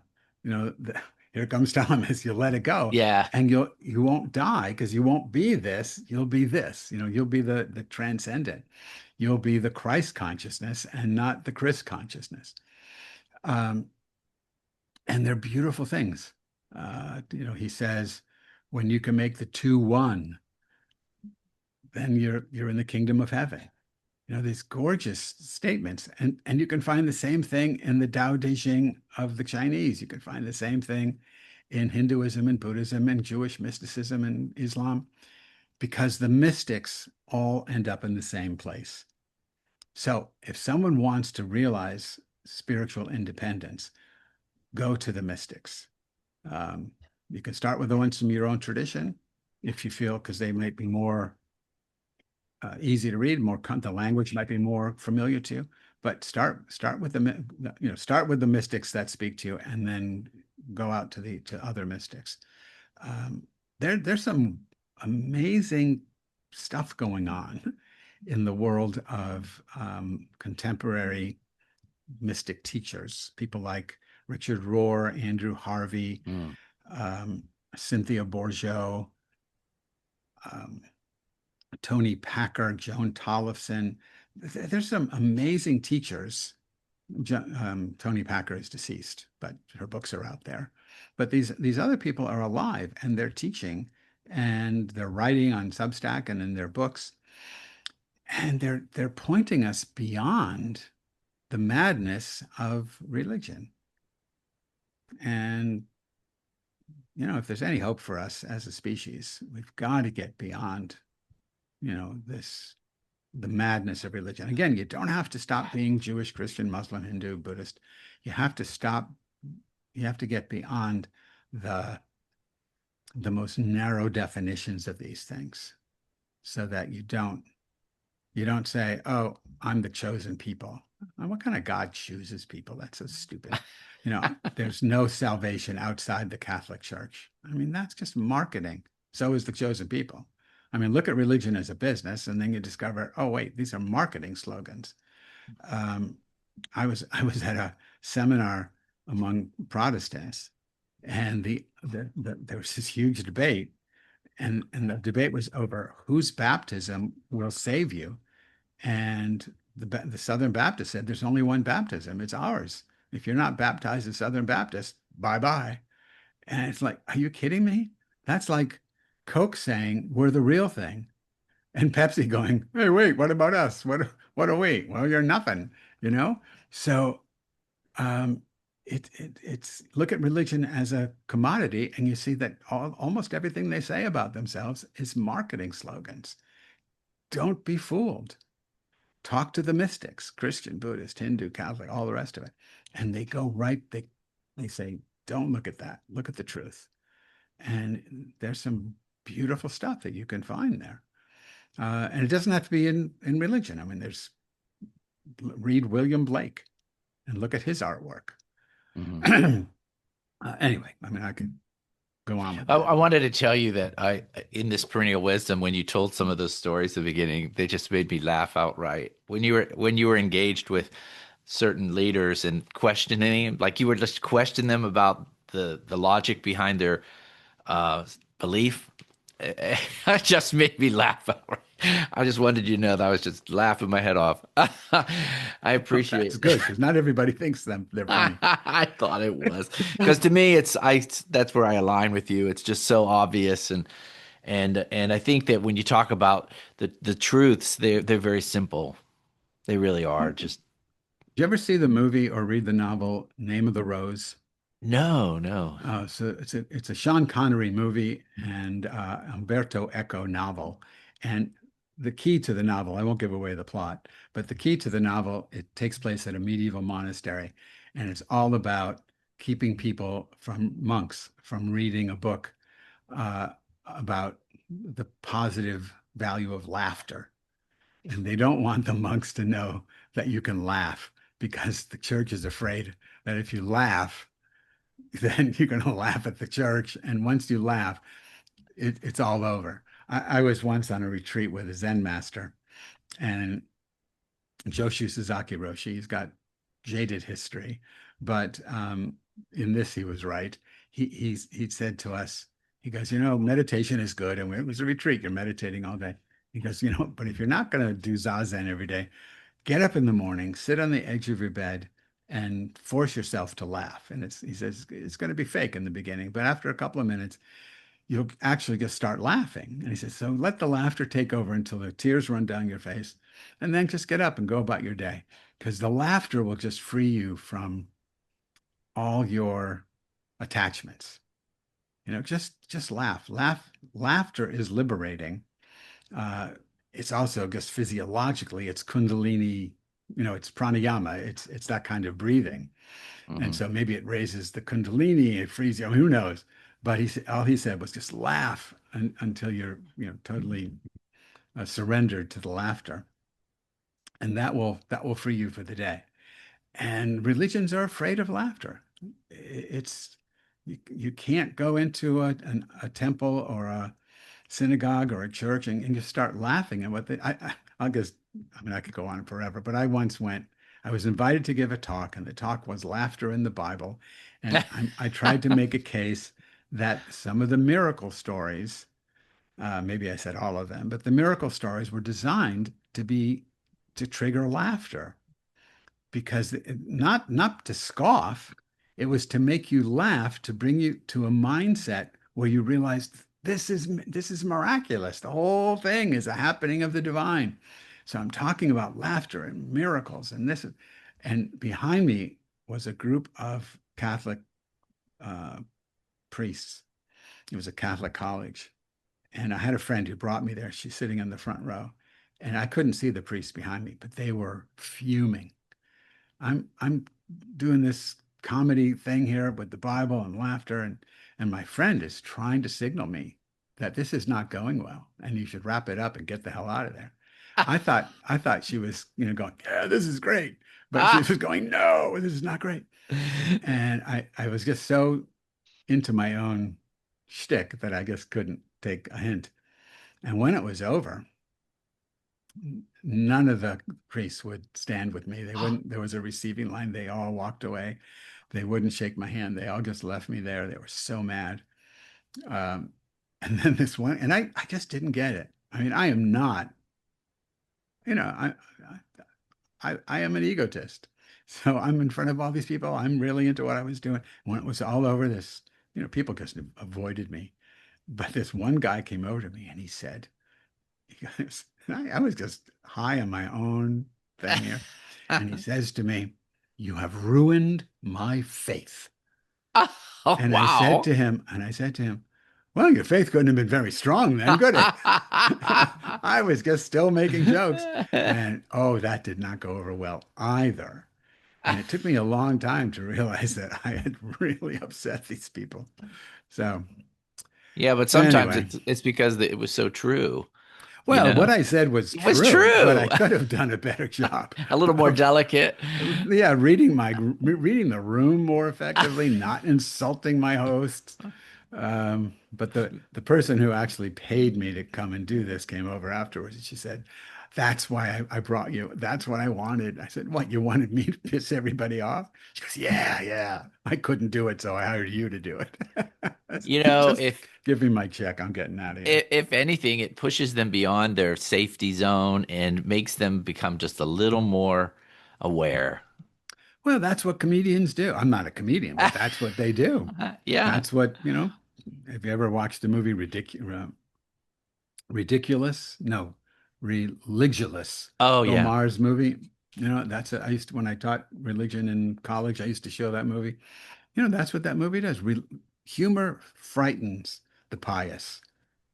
here comes Thomas, you let it go. Yeah. And you won't die because you won't be this, you'll be this. You'll be the transcendent. You'll be the Christ consciousness and not the Chris consciousness. Um, and they're beautiful things. He says, when you can make the two one, then you're in the kingdom of heaven. These gorgeous statements. And you can find the same thing in the Tao Te Ching of the Chinese. You can find the same thing in Hinduism and Buddhism and Jewish mysticism and Islam, because the mystics all end up in the same place. So if someone wants to realize spiritual independence, go to the mystics. You can start with the ones from your own tradition, if you feel, because they might be more easy to read, the language might be more familiar to you. But start with the mystics that speak to you, and then go out to other mystics. There's some amazing stuff going on in the world of contemporary mystic teachers, people like Richard Rohr, Andrew Harvey, Mm. Cynthia Bourgeois, Tony Packer, Joan Tollefson. There's some amazing teachers. Tony Packer is deceased, but her books are out there. But these other people are alive, and they're teaching, and they're writing on Substack and in their books, and they're pointing us beyond the madness of religion. And if there's any hope for us as a species, we've got to get beyond the madness of religion. Again, you don't have to stop being Jewish, Christian, Muslim, Hindu, Buddhist. You have to get beyond the most narrow definitions of these things, so that you don't say, oh, I'm the chosen people. What kind of God chooses people? That's so stupid. There's no salvation outside the Catholic Church. I mean, that's just marketing. So is the chosen people. I mean, look at religion as a business, and then you discover, oh, wait, these are marketing slogans. I was at a seminar among Protestants, and there was this huge debate, and the debate was over whose baptism will save you. And the Southern Baptist said, there's only one baptism. It's ours. If you're not baptized as Southern Baptist, bye-bye. And it's like, are you kidding me? That's like Coke saying we're the real thing, and Pepsi going, hey, wait, what about us? What are we? Well, you're nothing, So it's look at religion as a commodity, and you see that almost everything they say about themselves is marketing slogans. Don't be fooled. Talk to the mystics, Christian, Buddhist, Hindu, Catholic, all the rest of it. And they go right, they say, don't look at that. Look at the truth. And there's some beautiful stuff that you can find there. And it doesn't have to be in religion. I mean, read William Blake and look at his artwork. Mhm. Anyway, I mean, I could go on with I that. wanted to tell you that in this perennial wisdom, when you told some of those stories at the beginning, they just made me laugh outright. When you were engaged with certain leaders and questioning, like you were just question them about the logic behind their belief, it just made me laugh outright. I just wanted you to know that I was just laughing my head off. I Oh, that's appreciate. good, because not everybody thinks they're funny. I thought it was because to me that's where I align with you. It's just so obvious and I think that when you talk about the truths, they're very simple. They really are. Did Just you ever see the movie or read the novel Name of the Rose? no, no. So it's a Sean Connery movie and Umberto Eco novel. And the key to the novel, I won't give away the plot, but the key to the novel, it takes place at a medieval monastery, and it's all about keeping monks from reading a book uh, about the positive value of laughter. And they don't want the monks to know that you can laugh because the church is afraid that if you laugh, then you're going to laugh at the church. And once you laugh, it's all over. I was once on a retreat with a Zen master, and Joshu Suzaki Roshi. He's got jaded history, but in this he was right. He said to us, he goes, meditation is good, and it was a retreat. You're meditating all day. He goes, but if you're not going to do zazen every day, get up in the morning, sit on the edge of your bed, and force yourself to laugh. And he says it's going to be fake in the beginning, but after a couple of minutes, you'll actually just start laughing. And he says, so let the laughter take over until the tears run down your face, and then just get up and go about your day. Because the laughter will just free you from all your attachments. Just laugh. Laughter is liberating. Uh, it's also just physiologically, it's kundalini, it's pranayama, it's that kind of breathing. And Mhm. so maybe it raises the kundalini, it frees you. I mean, who knows? But all he said was just laugh until you're, totally surrendered to the laughter, and that will free you for the day. And religions are afraid of laughter. It's you can't go into a temple or a synagogue or a church and just start laughing at what I'll just, I mean, I could go on forever, but I was invited to give a talk, and the talk was laughter in the Bible. And I tried to make a case that some of the miracle stories, maybe I said all of them, but the miracle stories were designed to trigger laughter, because not to scoff, it was to make you laugh, to bring you to a mindset where you realize this is miraculous. The whole thing is a happening of the divine. So I'm talking about laughter and miracles, and behind me was a group of Catholic uh, priests. It was a Catholic college, and I had a friend who brought me there. She's sitting in the front row, and I couldn't see the priests behind me, but they were fuming. I'm doing this comedy thing here with the Bible and laughter, and my friend is trying to signal me that this is not going well, and you should wrap it up and get the hell out of there. I thought she was, going, yeah, this is great, but she was going, no, this is not great. And I was just so into my own shtick that I just couldn't take a hint. And when it was over, none of the priests would stand with me. They wouldn't. There was a receiving line. They all walked away. They wouldn't shake my hand. They all just left me there. They were so mad. Um, and then this one, and I just didn't get it. I mean, I am not, you know, I am an egotist. So I'm in front of all these people. I'm really into what I was doing. When it was all over, people just avoided me. But this one guy came over to me and he said, I was just high on my own thing here. And he says to me, you have ruined my faith. Oh, wow. And I said to him, well, your faith couldn't have been very strong then, could it? I was just still making jokes. And oh, that did not go over well either. And it took me a long time to realize that I had really upset these people. So Yeah, but sometimes anyway, it's because it was so true, you well, what know. I said was It was true, but I true. could have done a better job A little more of, delicate. yeah, reading the room more effectively, not insulting my hosts. But the person who actually paid me to come and do this came over afterwards, and she said, "That's why I brought you. That's what I wanted." I said, "What? You wanted me to piss everybody off?" She goes, "Yeah, yeah. I couldn't do it, so I hired you to do it." I said, You know, just give me my check. I'm getting out of here. if anything, it pushes them beyond their safety zone and makes them become just a little more aware. Well, that's what comedians do. I'm not a comedian, but that's what they do. Yeah. That's what, have you ever watched the movie Ridiculous? No, Religulous. Oh, Bill yeah. Maher's movie. I used to, when I taught religion in college, I used to show that movie. That's what that movie does. Humor frightens the pious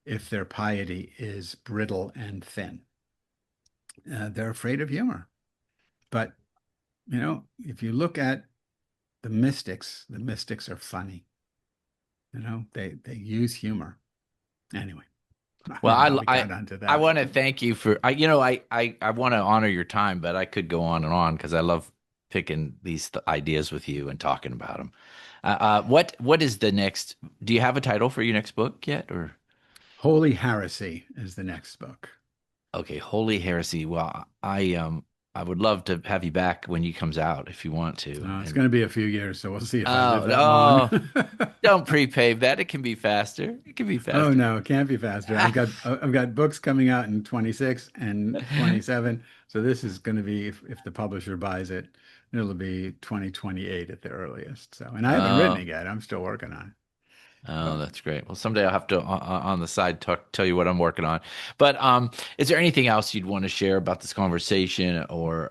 if their piety is brittle and thin. They're afraid of humor. But, if you look at the mystics are funny. They use humor. Anyway, I Well, don't know how we got onto I that. want to thank you for I want to honor your time, but I could go on and on because I love picking these ideas with you and talking about them. What is the next? Do you have a title for your next book yet? Or Holy Heresy is the next book. okay, Holy Heresy. Well, I would love to have you back when he comes out if you want to. It's And going to be a few years, so we'll see if I live oh that long. no, don't prepave that. It can be faster. It can be Oh faster. no, it can't be faster. I've got books coming out in 26 and 27. So this is going to be if the publisher buys it, it'll be 2028 at the earliest. So, and I haven't written Oh. it yet. I'm still working on it. Oh, But that's great. Well, someday I'll have to on the side tell you what I'm working on. But is there anything else you'd want to share about this conversation or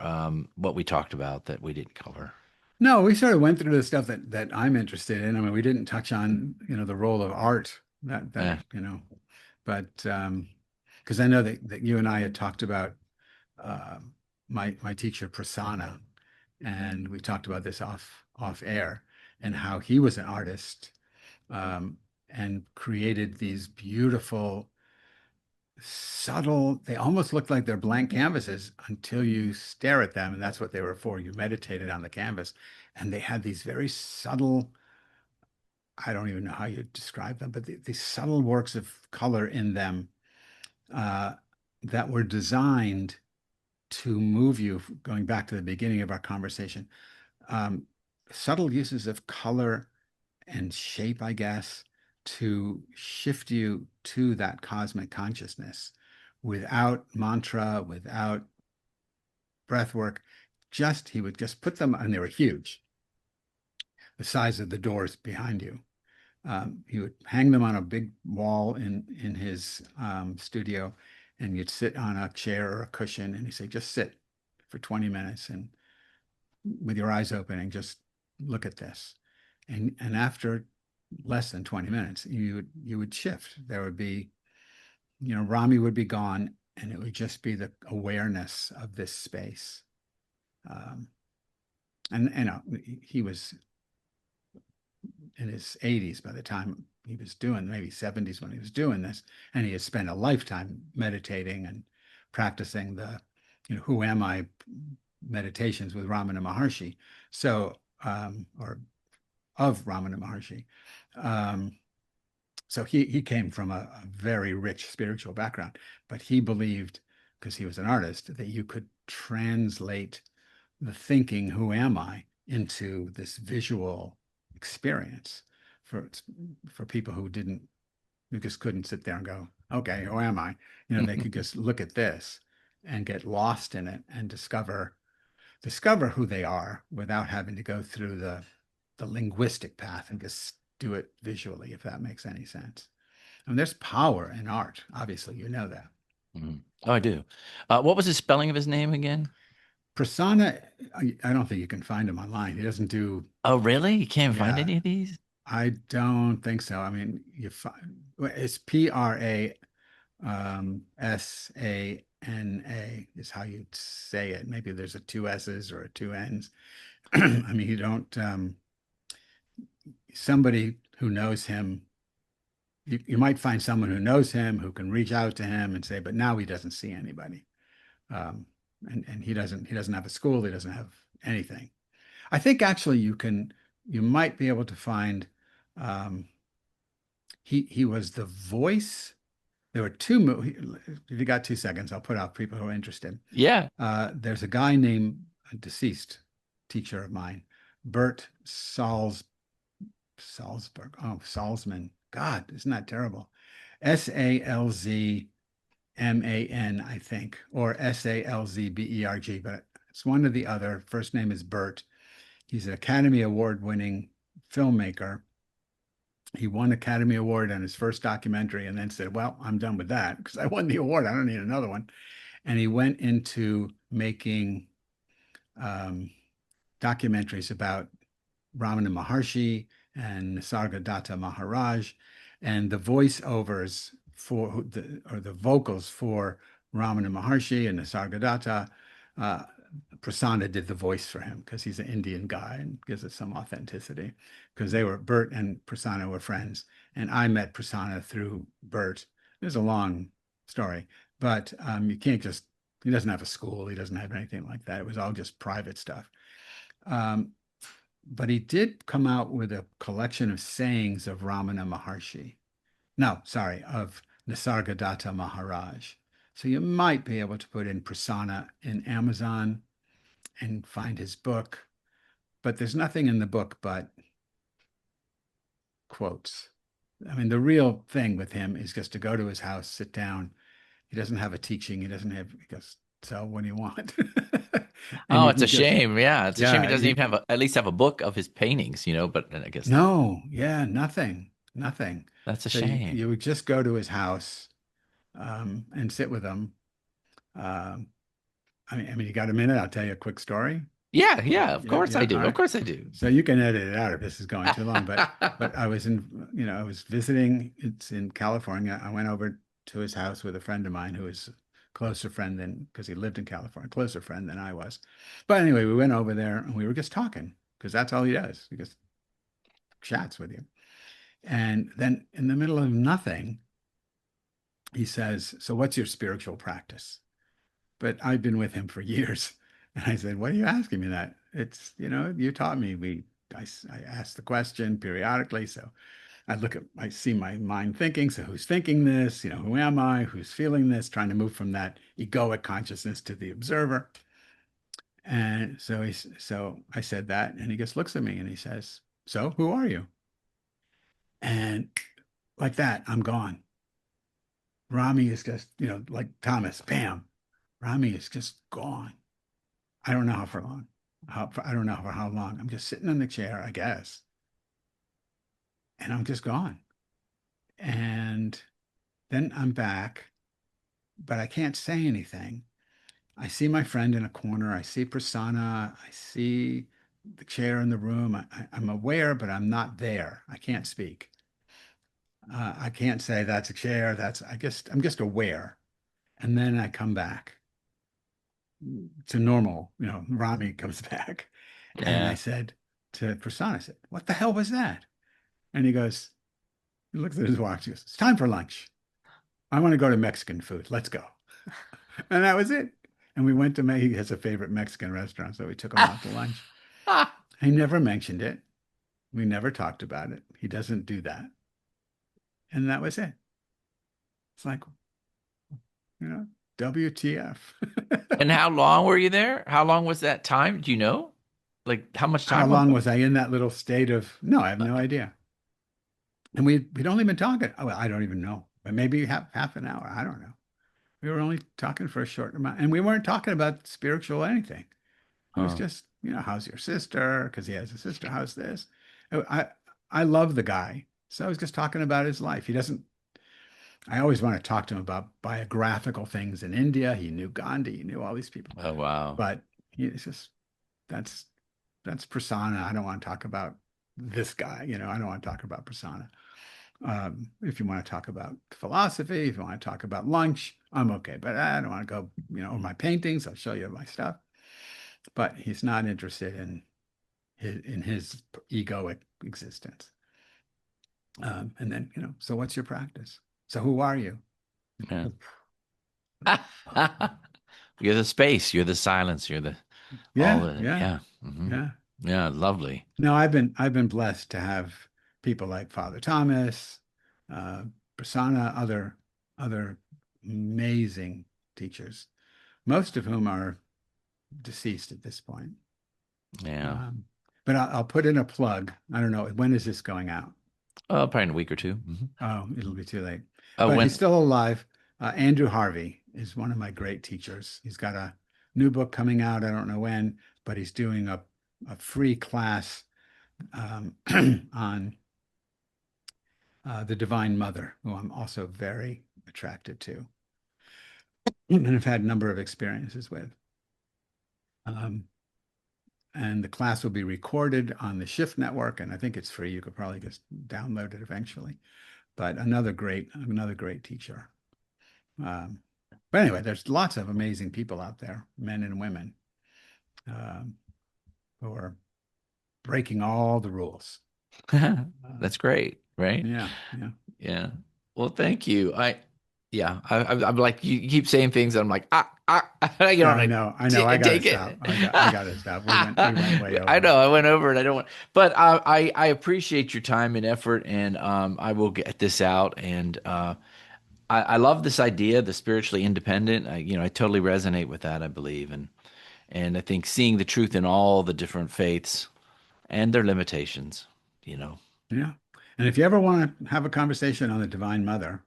what we talked about that we didn't cover? no, we sort of went through the stuff that I'm interested in. I mean, we didn't touch on, the role of art that, Eh, but because I know that you and I had talked about uh, my teacher Prasanna, and we talked about this off air, and how he was an artist, um, and created these beautiful, subtle. They almost look like they're blank canvases until you stare at them, and that's what they were for. You meditated on the canvas, and they had these very subtle. I don't even know how you describe them, but these subtle works of color in them, uh, that were designed to move you, going back to the beginning of our conversation, um, subtle uses of color and shape, I guess, to shift you to that cosmic consciousness without mantra, without breath work. Just, he would just put them, and they were huge, the size of the doors behind you. He would hang them on a big wall in his studio, and you'd sit on a chair or a cushion, and he'd say, just sit for 20 minutes and with your eyes open and just look at this. And after less than 20 minutes, you would shift. There would be, Rami would be gone, and it would just be the awareness of this space. Um, and he was in his 80s by the time he was doing, maybe 70s when he was doing this, and he had spent a lifetime meditating and practicing the, who am I meditations with Ramana Maharshi. So, or of Ramana Maharshi. Um, so he came from a very rich spiritual background, but he believed, because he was an artist, that you could translate the thinking, who am I, into this visual experience for for people who just couldn't sit there and go, okay, who am I? They could just look at this and get lost in it and discover who they are without having to go through the linguistic path, and just do it visually, if that makes any sense. I mean, there's power in art. Obviously, you know that. Mhm. Oh, I do. What was the spelling of his name again? Prasanna, I don't think you can find him online. He doesn't do, Oh, really? You can't find yeah, any of these? I don't think so. I mean, it's Prasana, is how you say it. Maybe there's a two S's or a two N's. I mean, you don't, somebody who knows him, you might find someone who knows him who can reach out to him and say, but now he doesn't see anybody. Um, and he doesn't have a school, he doesn't have anything. I think actually you might be able to find, um, he was the voice. There were if you got 2 seconds, I'll put out people who are interested. Yeah. There's a guy named, a deceased teacher of mine, Bert Salzberg. Oh, Salzman. God, isn't that terrible? Salzman, I think, or Salzberg, but it's one or the other. First name is Bert. He's an Academy Award winning filmmaker. He won Academy Award on his first documentary, and then said, well, I'm done with that because I won the award. I don't need another one. And he went into making um, documentaries about Ramana Maharshi and Nisargadatta Maharaj, and the voiceovers or the vocals for Ramana Maharshi and Nisargadatta. Uh, Prasanna did the voice for him because he's an Indian guy and gives it some authenticity. Because Bert and Prasanna were friends, And I met Prasanna through Bert. It's a long story, but you can't just, he doesn't have a school. He doesn't have anything like that. It was all just private stuff. Um, but he did come out with a collection of sayings of Ramana Maharshi. No, sorry, of Nisargadatta Maharaj. So you might be able to put in Prasanna in Amazon and find his book, but there's nothing in the book but quotes. I mean, the real thing with him is just to go to his house, sit down. He doesn't have a teaching. He doesn't have, he goes, so what do you want? And Oh, you it's a can just, shame. Yeah, it's a shame he yeah, doesn't even have at least have a book of his paintings, but I guess no, yeah, nothing, nothing. that's a So you, shame. you would just go to his house and sit with him. Um, I mean, you got a minute? I'll tell you a quick story. Yeah, yeah, of Yeah, course I yeah, all do. Of right. course I do. So you can edit it out if this is going too long, but I was in, I was visiting. It's in California. I went over to his house with a friend of mine who is a closer friend than because he lived in California, closer friend than I was. But anyway, we went over there and we were just talking because that's all he does. He just chats with you. And then in the middle of nothing, he says, "So what's your spiritual practice?" But I've been with him for years. And I said, "What are you asking me that? It's, you taught me. I ask the question periodically. So I see my mind thinking. So who's thinking this? Who am I? Who's feeling this? Trying to move from that egoic consciousness to the observer." And so I said that, and he just looks at me and he says, "So who are you?" And like that, I'm gone. Rami is just, like Thomas, bam. Rami is just gone. I don't know how for long. I don't know for how long. I'm just sitting in the chair, I guess, and I'm just gone. And then I'm back, but I can't say anything. I see my friend in a corner. I see Prasanna. I see the chair in the room. I'm aware, but I'm not there. I can't speak. I can't say that's a chair. I guess I'm just aware. And then I come back to normal. Rami comes back. And I Yeah. said to Prasanna, I said, "What the hell was that?" And he looks at his watch. He goes, "It's time for lunch. I want to go to Mexican food. Let's go." And that was it. And we went to, he has a favorite Mexican restaurant. So we took him out to lunch. He never mentioned it. We never talked about it. He doesn't do that. And that was it. It's like, you know, WTF. And how long were you there? How long was that time? Do you know? Like how much How time went long by? was I in that little state of, no, I have no idea. And we'd only been talking, oh, I don't even know, but maybe half an hour. I don't know. We were only talking for a short amount, and we weren't talking about spiritual anything. It was Huh. just, how's your sister? Because he has a sister. How's this? I I love the guy. So I was just talking about his life. He doesn't, I always want to talk to him about biographical things in India. He knew Gandhi, he knew all these people. Oh, wow. But it's just that's that's persona. I don't want to talk about this guy, I don't want to talk about persona. If you want to talk about philosophy, if you want to talk about lunch, I'm okay. But I don't want to go, or my paintings, I'll show you my stuff. But he's not interested in his egoic existence. And then, so what's your practice? So who are you? Yeah. You're the space, you're the silence, you're the all Yeah, the yeah, yeah. yeah. Yeah, lovely. No, I've been blessed to have people like Father Thomas, uh, Prasanna, other amazing teachers, most of whom are deceased at this point. Yeah. Um, but I'll put in a plug. I don't know, when is this going out? Probably in a week or 2. Oh, it'll be too late. But he's When still alive. Andrew Harvey is one of my great teachers. He's got a new book coming out. I don't know when, but he's doing a free class um, on the Divine Mother, who I'm also very attracted to and have had a number of experiences with. Um, and the class will be recorded on the Shift Network, and I think it's free. You could probably just download it eventually. But another great teacher. Um, but anyway, there's lots of amazing people out there, men and women, um, who are breaking all the rules. that's great. right? Yeah. Yeah. Yeah. Well, thank you. I'm like, you keep saying things, and I'm like, you Yeah, know, I like, know. I know. I got to take stop. it. I got to stop. We went way I over. know I went over it. I don't want, but I appreciate your time and effort, and I will get this out. And I love this idea, the spiritually independent. I totally resonate with that. I believe, and I think seeing the truth in all the different faiths and their limitations. You know. Yeah. And if you ever want to have a conversation on the Divine Mother,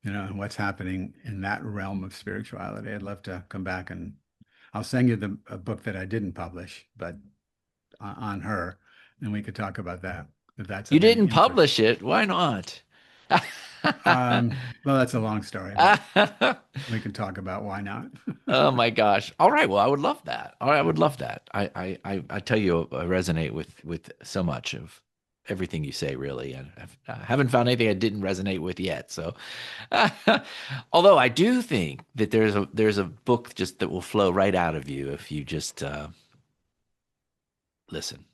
and what's happening in that realm of spirituality, I'd love to come back and I'll send you a book that I didn't publish, but on her, and we could talk about that if that's You of any didn't interest. publish it. Why not? Well, that's a long story, but we can talk about why not. Oh my gosh. All right. Well, I would love that. All right, I would love that. I tell you, I resonate with so much of everything you say, really. And I haven't found anything I didn't resonate with yet. So, although I do think that there's a book just that will flow right out of you if you just listen.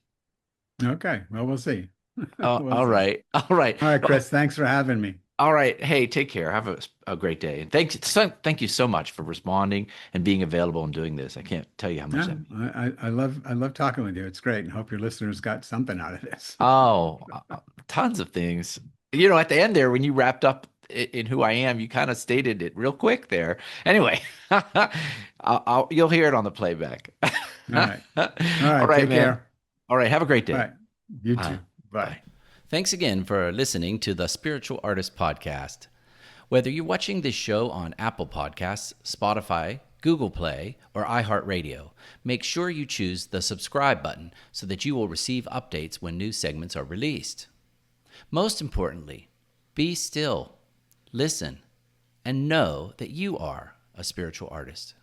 Okay, well, we'll see. We'll All see. right. All right. All right, Well, Chris, thanks for having me. all right. Hey, take care. Have a great day. And thank you so much for responding and being available and doing this. I can't tell you how much Yeah, that means. I love talking with you. It's great, and hope your listeners got something out of this. Oh, tons of things. At the end there, when you wrapped up in who I am, you kind of stated it real quick there. Anyway, you'll hear it on the playback. All right. All All right, right, take man. care. All right. Have a great All day. right. You Uh, too. Bye. bye. Thanks again for listening to the Spiritual Artist Podcast. Whether you're watching this show on Apple Podcasts, Spotify, Google Play, or iHeartRadio, make sure you choose the subscribe button so that you will receive updates when new segments are released. Most importantly, be still, listen, and know that you are a spiritual artist.